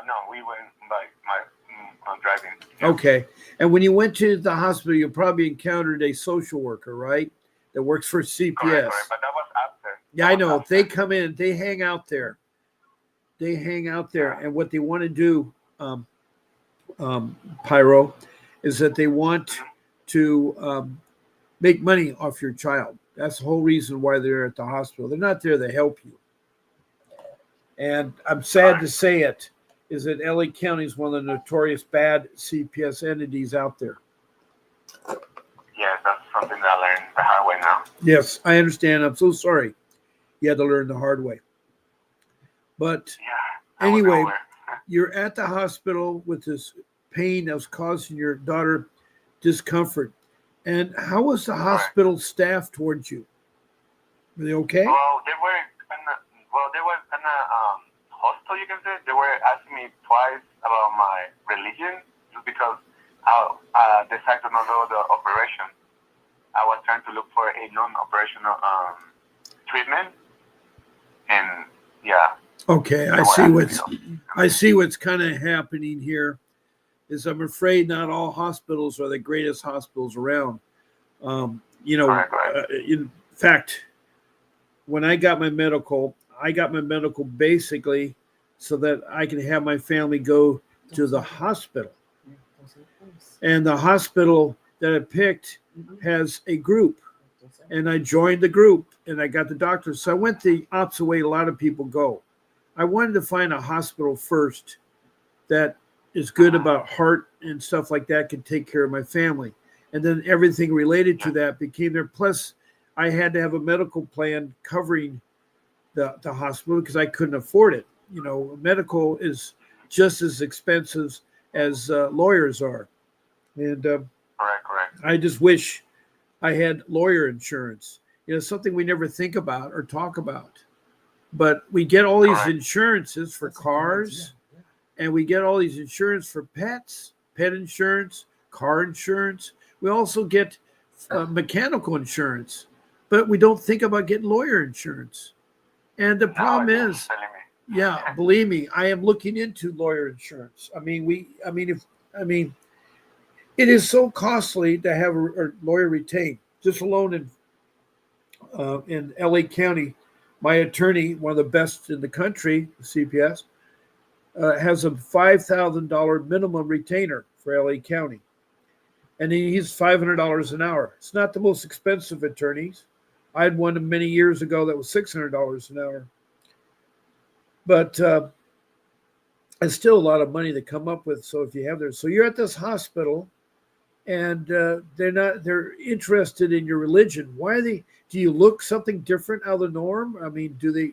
No, we went by my driving. Okay. And when you went to the hospital, you probably encountered a social worker, right? That works for CPS. Correct, but that was after. Yeah, I know. They come in, they hang out there. And what they want to do, Pyro, is that they want to make money off your child. That's the whole reason why they're at the hospital. They're not there to help you. And I'm sad to say it, is that LA County is one of the notorious bad CPS entities out there. Yes, that's something that I learned the hard way now. Yes, I understand. I'm so sorry you had to learn the hard way. But Yeah, I wasn't anyway, aware. you're at the hospital with this pain that was causing your daughter discomfort. And how was the Correct. hospital staff towards you? Were they okay? They were kind of hostile, you can say. They were asking me twice about my religion just because I decided to not do the operation. I was trying to look for a non-operational treatment, and yeah, Okay, they were asking me. I see what's kind of happening here. Is I'm afraid not all hospitals are the greatest hospitals around. Correct, correct. In fact, when I got my medical basically so that I can have my family go to the hospital. And the hospital that I picked has a group. And I joined the group and I got the doctor. So I went the opposite way a lot of people go. I wanted to find a hospital first that is good about heart and stuff like that, can take care of my family. And then everything related to that became there. Plus, I had to have a medical plan covering the hospital because I couldn't afford it. Medical is just as expensive as lawyers are. And Correct, correct. I just wish I had lawyer insurance. Something we never think about or talk about. But we get all these Correct. insurances for cars, and we get all these insurance for pets, pet insurance, car insurance. We also get mechanical insurance, but we don't think about getting lawyer insurance. And the Now problem it's is, telling me. yeah, believe me, I am looking into lawyer insurance. It is so costly to have a lawyer retained. Just alone in LA County, my attorney, one of the best in the country, CPS, has a $5,000 minimum retainer for LA County, and he's $500 an hour. It's not the most expensive attorneys. I had one many years ago that was $600 an hour, but it's still a lot of money to come up with. So if you have there, so you're at this hospital, and they're interested in your religion. Why are they? Do you look something different out of the norm? I mean, do they?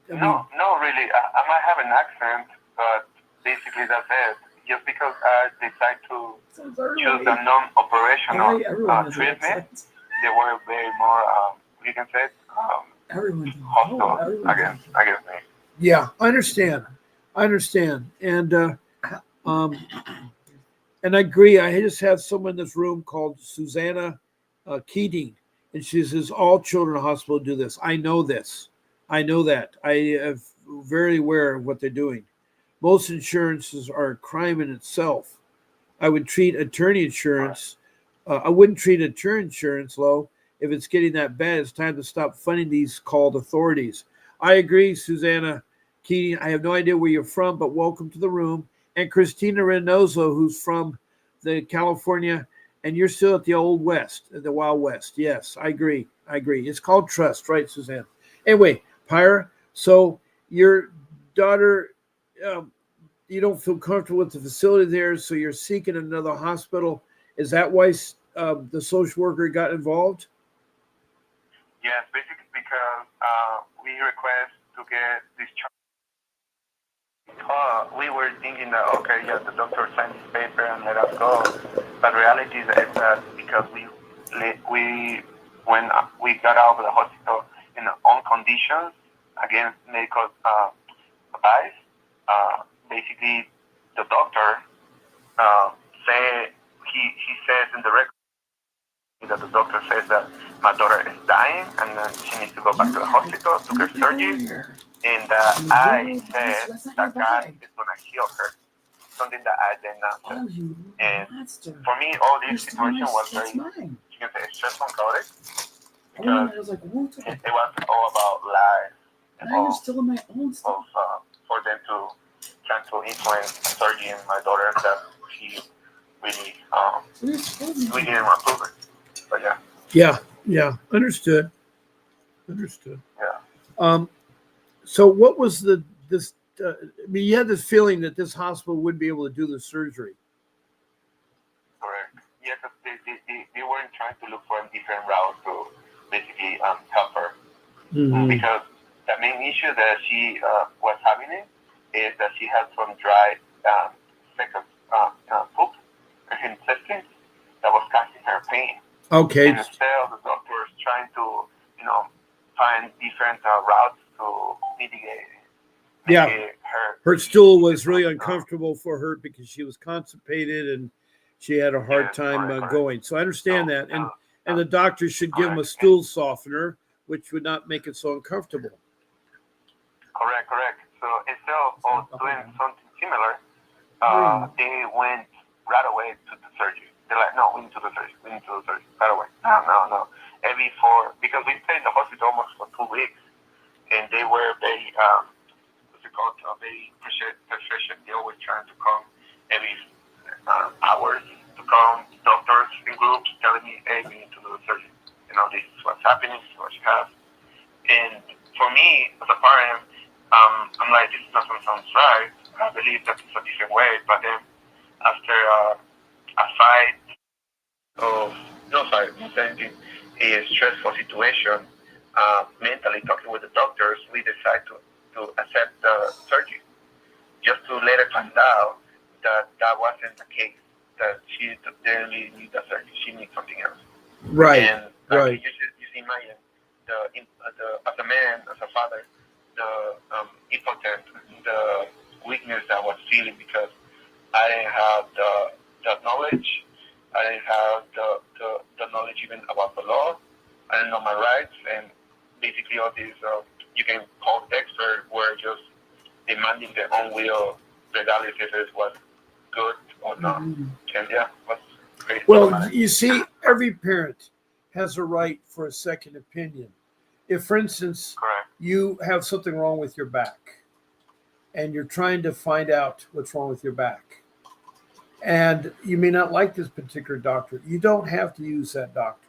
No, really. I might have an accent, but basically that's it. Just because I decided to choose the non-operational treatment, they were very more, you can say, hostile against me. Yeah, I understand. Um, and I agree. I just have someone in this room called Susanna Keating, and she says all children in the hospital do this. I know this. I know that. I am very aware of what they're doing. Most insurances are a crime in itself. I would treat attorney insurance. I wouldn't treat attorney insurance low if it's getting that bad. It's time to stop funding these called authorities. I agree, Susanna Keating. I have no idea where you're from, but welcome to the room. And Christina Reynoso, who's from the California, and you're still at the old West, the Wild West. Yes, I agree. It's called trust, right, Suzanne? Anyway, Pyra, so your daughter, you don't feel comfortable with the facility there, so you're seeking another hospital. Is that why the social worker got involved? Yes, basically because we request to get discharged. We were thinking that, okay, yeah, the doctor signed this paper and let us go. But reality is that because when we got out of the hospital in our own conditions against medical advice, basically the doctor he says in the record that the doctor says that my daughter is dying and she needs to go back to the hospital to get surgery, and I said that God is going to heal her, something that I did not say. And for me, all this situation was very, you can say, stressful and chaotic, because it was all about lies and all for them to try to influence surgery in my daughter that she really we didn't approve it. But Yeah. Understood. Yeah. So what was this? You had this feeling that this hospital wouldn't be able to do the surgery. Correct. Yeah, because were trying to look for a different route to basically help her. Mm-hmm. Because the main issue that she was having is that she had some dry second poop in her intestines that was causing her pain. Okay. And instead, the doctors trying to, find different routes to mitigate. Yeah. Her stool was really uncomfortable for her because she was constipated and she had a hard time going. So I understand that. And the doctor should give them a stool softener, which would not make it so uncomfortable. Correct. So instead of doing something similar, they went right away to the surgery. They're like, no, we need to do surgery. Right away. No. Because we stayed in the hospital almost for 2 weeks, and they were very, very patient. They always trying to come every hours to come, doctors in groups telling me, hey, we need to do the surgery. This is what's happening, this is what you have. And for me, as a parent, I'm like, this doesn't sound right. I believe that it's a different way. But then after a fight of, a stressful situation, mentally talking with the doctors, we decided to accept the surgery. Just to later find out that wasn't the case, that she didn't really need the surgery. She needs something else. Right. And right. You should imagine, as a man, as a father, the impotent, the weakness I was feeling because I didn't have the knowledge. I didn't have the knowledge even about the law. I didn't know my rights, and basically all these you can call experts were just demanding their own will, regardless if it was good or not. Mm-hmm. And yeah, was great. Well, you see, every parent has a right for a second opinion. If, for instance, Correct. You have something wrong with your back, and you're trying to find out what's wrong with your back, and you may not like this particular doctor, you don't have to use that doctor.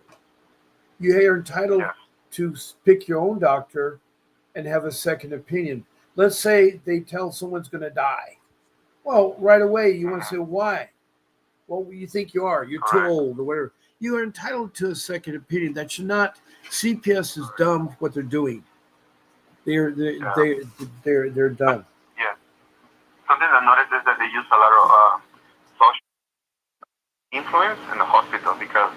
You are entitled to pick your own doctor and have a second opinion. Let's say they tell someone's going to die. Well, right away, you want to say, why? Well, you think you are. You're too old or whatever. You are entitled to a second opinion. That should not. CPS is dumb what they're doing. They're dumb. Yeah. Something I noticed is that they use a lot of social influence in the hospital because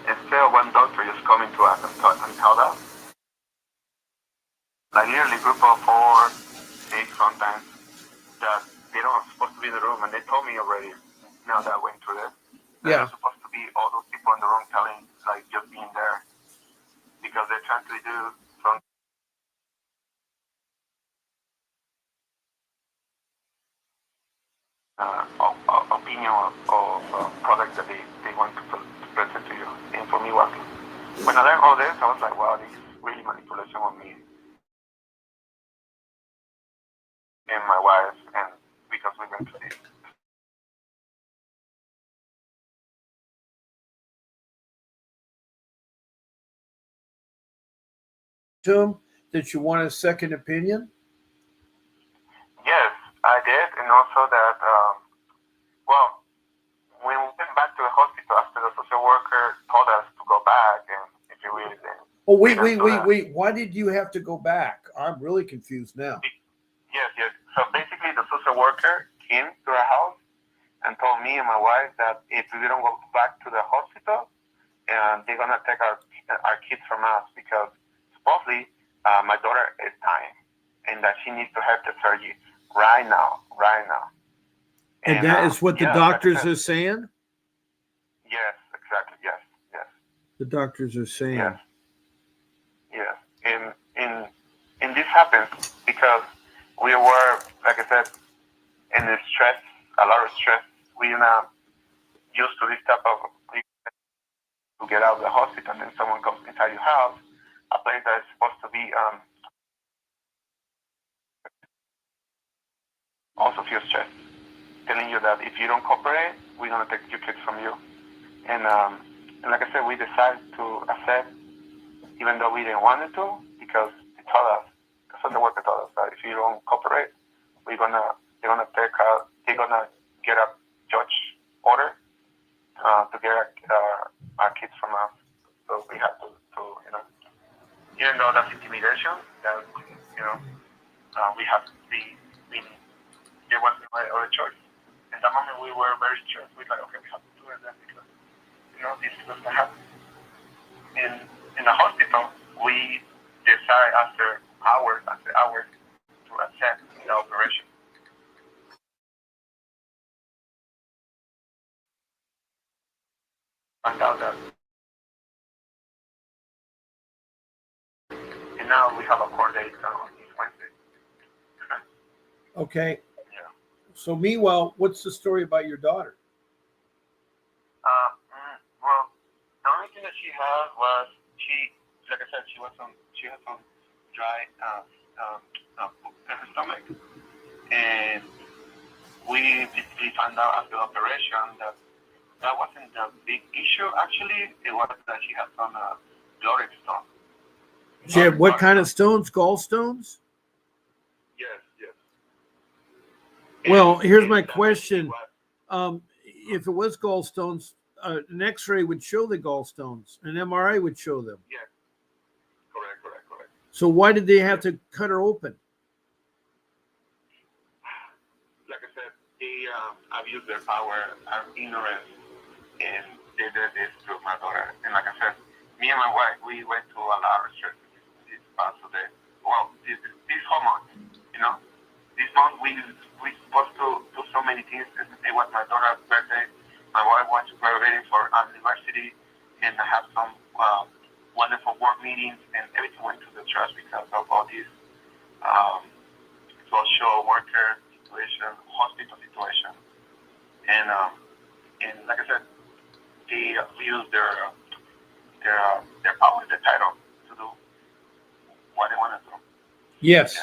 instead of one doctor just coming to us and tell us, like literally a group of 4, 6 sometimes, that they don't supposed to be in the room, and they told me already, now that I went through this, they're supposed to be all those people in the room telling, like, just being there, because they're trying to do some opinion or product that they want to present to you. And for me, when I learned all this, I was like, wow, this is really manipulation on me and my wife, and because we went to this. To them that you want a second opinion? Yes, I did, and also that, when we went back to the hospital after the social worker told us to go back, and if you really did. Oh, wait. Why did you have to go back? I'm really confused now. Yes. So basically, the social worker came to our house and told me and my wife that if we don't go back to the hospital, and they're gonna take our kids from us because supposedly my daughter is dying and that she needs to have the surgery right now. And that is what the doctors are saying? Yes, exactly. Yes. The doctors are saying. Yes. And this happens because we were, like I said, in the stress, a lot of stress. We're not used to this type of to get out of the hospital and then someone comes inside your house, a place that is supposed to be also feel stressed, telling you that if you don't cooperate, we're gonna take your kids from you. And like I said, we decided to accept, even though we didn't want it to, because they told us, the social worker told us that if you don't cooperate, they're gonna get a judge order to get our kids from us. So we have to even though that's intimidation, that we have to be. There was no other choice. In that moment, we were very stressed. We were like, okay, we have to do it then because this is what's gonna happen. In the hospital, we decide after hours to accept the operation. Found out that, and now we have a court date on this Wednesday. Okay. Yeah. So meanwhile, what's the story about your daughter? Well, the only thing that she had was like I said, she had some dry in her stomach, and we basically found out after the operation that wasn't the big issue. Actually, it was that she had some blood stone. She had what kind of stones? Gallstones? Yes. Well, here's my question. If it was gallstones, an X-ray would show the gallstones, an MRI would show them. Yes, correct. So why did they have to cut her open? Like I said, they abused their power, our ignorance, and they did this to my daughter. And like I said, me and my wife, we went to a lot of research this past day. Well, this whole month, this month we supposed to do so many things. It was my daughter's birthday. My wife was graduating for university, and I have some wonderful work meetings, and everything went to the trash because of all this social worker situation, hospital situation, and like I said, they abuse their power, their title to do what they want to do. Yes.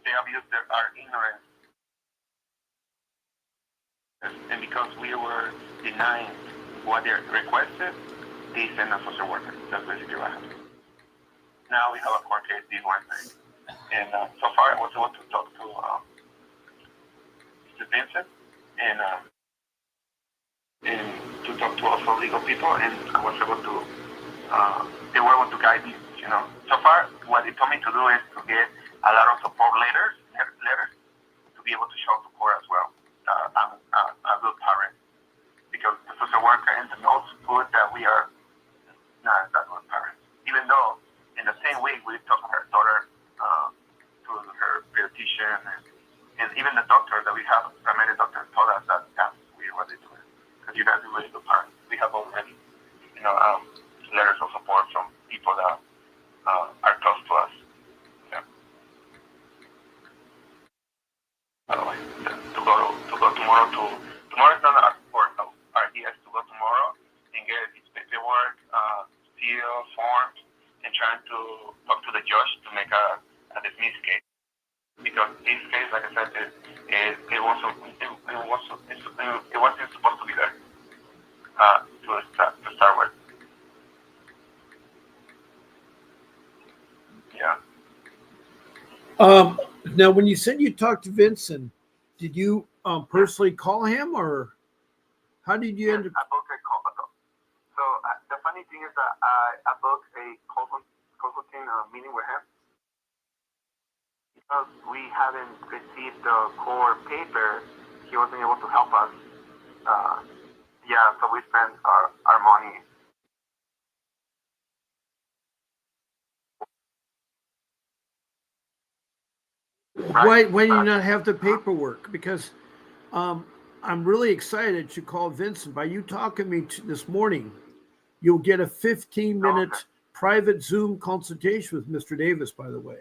They abuse our ignorance. And because we were denying what they requested, they send a social worker. That's basically what happened. Now we have a court case this Wednesday. And so far I was able to talk to Mr. Vincent and to talk to also legal people, and I was able to, they were able to guide me, So far, what they told me to do is to get a lot of support letters to be able to show to court as well. I'm a good parent because the social worker and the notes put that we are not that good parents. Even though in the same week we took her daughter to her pediatrician and even the doctor that we have, the family doctor, told us that that's weird what they do. Because you guys are really good parents. We have already, letters of support from people that are close to us. Yeah. By the way, to go tomorrow tomorrow is not our report. Our idea is to go tomorrow and get his paperwork, seal, forms, and trying to talk to the judge to make a dismissed case. Because this case, like I said, it wasn't supposed to be there to start with. Yeah. Now, when you said you talked to Vincent, did you personally call him, or how did you end up? I booked a call. So the funny thing is that I booked a consulting meeting with him because we hadn't received the core paper. He wasn't able to help us. So we spent our money. Why do you not have the paperwork? Because I'm really excited you called Vincent. By you talking to me this morning, you'll get a 15-minute private Zoom consultation with Mr. Davis, by the way.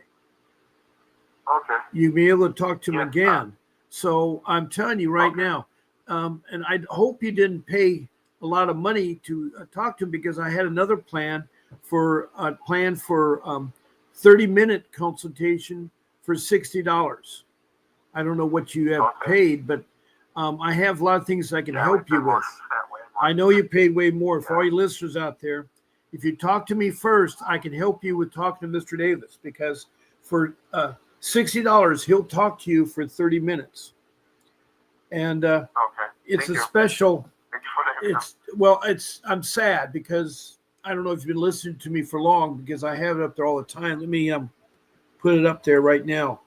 Okay. You'll be able to talk to him again. So I'm telling you right now, and I hope you didn't pay a lot of money to talk to him, because I had another plan for 30-minute consultation for $60. I don't know what you have paid, but I have a lot of things I can help you with. I know you paid way more. For all you listeners out there, if you talk to me first, I can help you with talking to Mr. Davis, because for $60, he'll talk to you for 30 minutes. And it's a special Thank you for letting me know. I'm sad because I don't know if you've been listening to me for long because I have it up there all the time. Let me put it up there right now.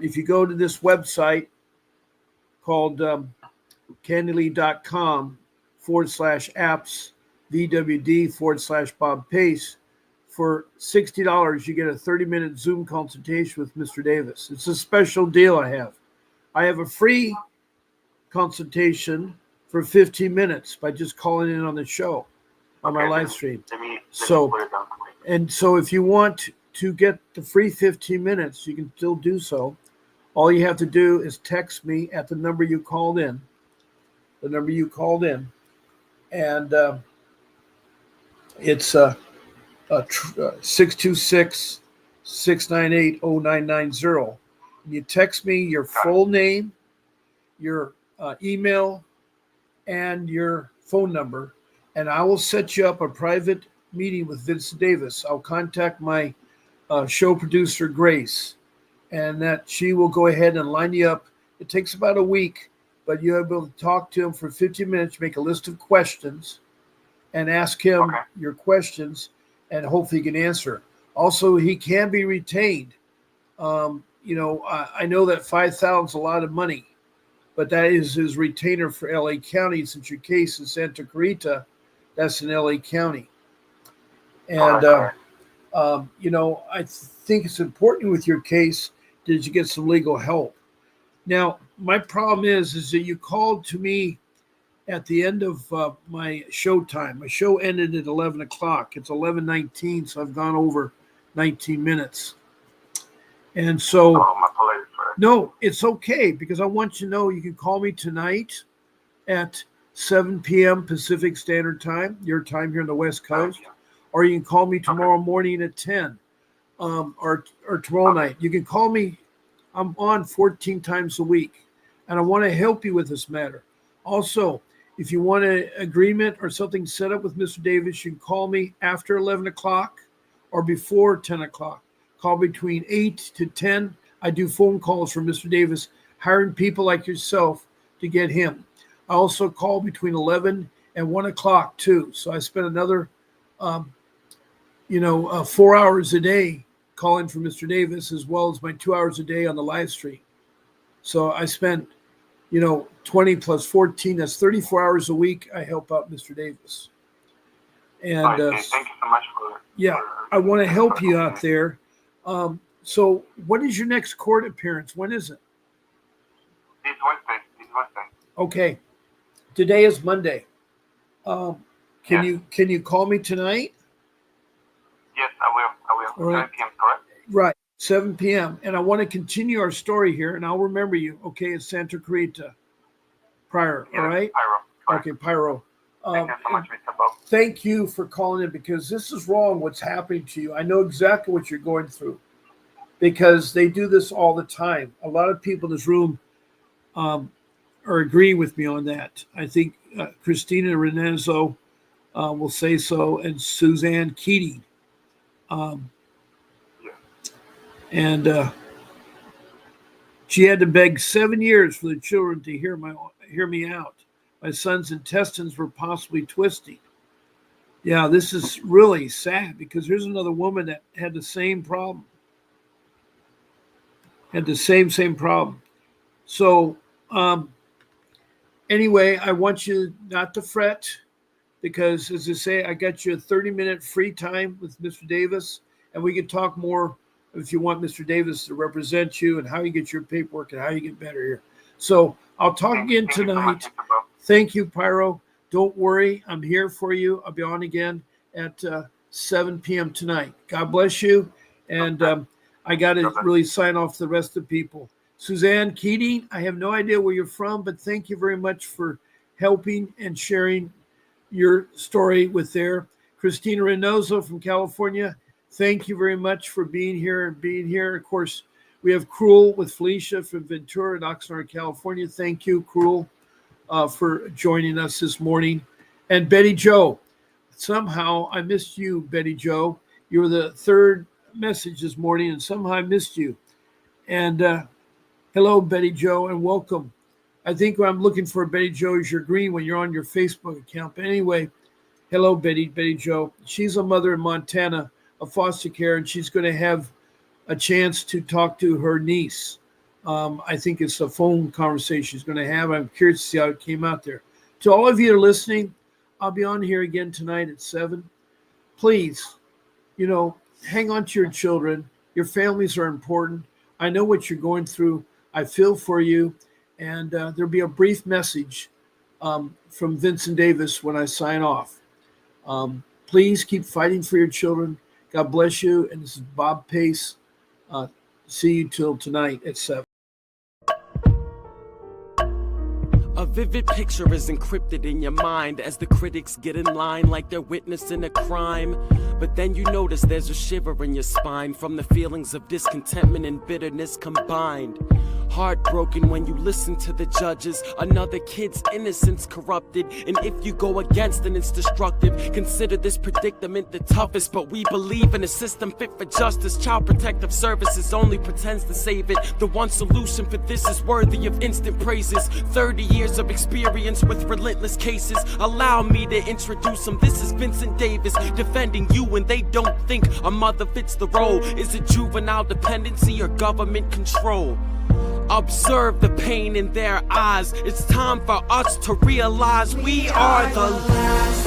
If you go to this website called candidly.com/apps VWD /Bob Pace, for $60, you get a 30-minute Zoom consultation with Mr. Davis. It's a special deal I have. I have a free consultation for 15 minutes by just calling in on the show, on my live stream. Let me So, put it down quick. and so if you want to get the free 15 minutes, you can still do so. All you have to do is text me at the number you called in, and it's 626-698-0990. You text me your full name, your email, and your phone number, and I will set you up a private meeting with Vincent Davis. I'll contact my show producer, Grace, and that she will go ahead and line you up. It takes about a week, but you're able to talk to him for 15 minutes, make a list of questions, and ask him your questions, and hopefully he can answer. Also, he can be retained. I know that $5,000 is a lot of money, but that is his retainer for LA County. Since your case is Santa Clarita, that's in LA County. And, I think it's important with your case that you get some legal help. Now, my problem is that you called to me at the end of my show time. My show ended at 11 o'clock. It's 11:19, so I've gone over 19 minutes. And so, my apologies for that. no, it's okay, because I want you to know you can call me tonight at 7 p.m. Pacific Standard Time, your time here on the West Coast, or you can call me tomorrow morning at 10, or tomorrow night. You can call me. I'm on 14 times a week, and I want to help you with this matter. Also, if you want an agreement or something set up with Mr. Davis, you can call me after 11 o'clock or before 10 o'clock. Call between 8 to 10. I do phone calls for Mr. Davis, hiring people like yourself to get him. I also call between 11 and 1 o'clock too. So I spend another, 4 hours a day calling for Mr. Davis, as well as my 2 hours a day on the live stream. So I spent 20 plus 14, that's 34 hours a week. I help out Mr. Davis. And thank you so much for. I want to help you out there. So what is your next court appearance? When is it? This Wednesday. Okay. Today is Monday. Can you call me tonight? Yes, I will. All right. 7 p.m., correct? Right. 7 p.m. And I want to continue our story here, and I'll remember you. Okay, it's Santa Clarita. Prior, Yes, all right? Pyro. Okay, Pyro. Thank you so much, Mr. Bob. Thank you for calling in, because this is wrong what's happening to you. I know exactly what you're going through, because they do this all the time. A lot of people in this room are agreeing with me on that. I think Christina Renezzo will say so, and Suzanne Keating. And she had to beg 7 years for the children to hear me out. My son's intestines were possibly twisting. Yeah, this is really sad, because here's another woman that had the same problem. Had the same problem. So anyway, I want you not to fret, because, as I say, I got you a 30-minute free time with Mr. Davis, and we can talk more if you want Mr. Davis to represent you and how you get your paperwork and how you get better here. So I'll talk again tonight. Thank you, Pyro. Don't worry. I'm here for you. I'll be on again at 7 p.m. tonight. God bless you. And I got to really sign off the rest of the people. Suzanne Keating, I have no idea where you're from, but thank you very much for helping and sharing your story with there. Christina Reynoso from California, thank you very much for being here and being here. Of course, we have Cruel with Felicia from Ventura and Oxnard, California. Thank you, Cruel, for joining us this morning. And Betty Jo, somehow I missed you, Betty Jo. You were the third message this morning, and somehow I missed you. And hello, Betty Jo, and welcome. I think what I'm looking for, Betty Joe, is your green when you're on your Facebook account. But anyway, hello, Betty Joe. She's a mother in Montana of foster care, and she's going to have a chance to talk to her niece. I think it's a phone conversation she's going to have. I'm curious to see how it came out there. To all of you that are listening, I'll be on here again tonight at 7. Please, hang on to your children. Your families are important. I know what you're going through. I feel for you. And there'll be a brief message from Vincent Davis when I sign off. Please keep fighting for your children. God bless you. And this is Bob Pace. See you till tonight at 7. A vivid picture is encrypted in your mind as the critics get in line like they're witnessing a crime. But then you notice there's a shiver in your spine from the feelings of discontentment and bitterness combined. Heartbroken when you listen to the judges, another kid's innocence corrupted. And if you go against it, it's destructive. Consider this predicament the toughest, but we believe in a system fit for justice. Child Protective Services only pretends to save it. The one solution for this is worthy of instant praises. 30 years of experience with relentless cases. Allow me to introduce him. This is Vincent Davis, defending you when they don't think a mother fits the role. Is it juvenile dependency or government control? Observe the pain in their eyes. It's time for us to realize we are the last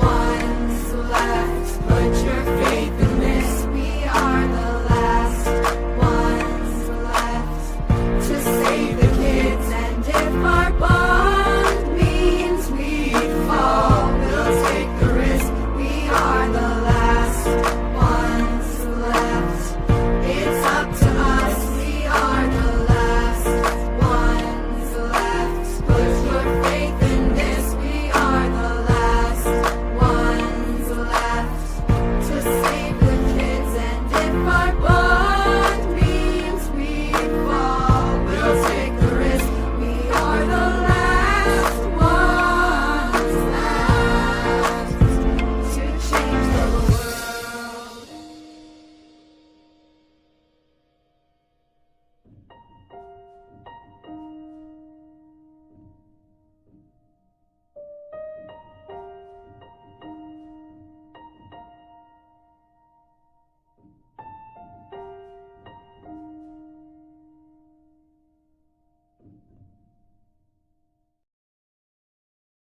ones left. Put your faith in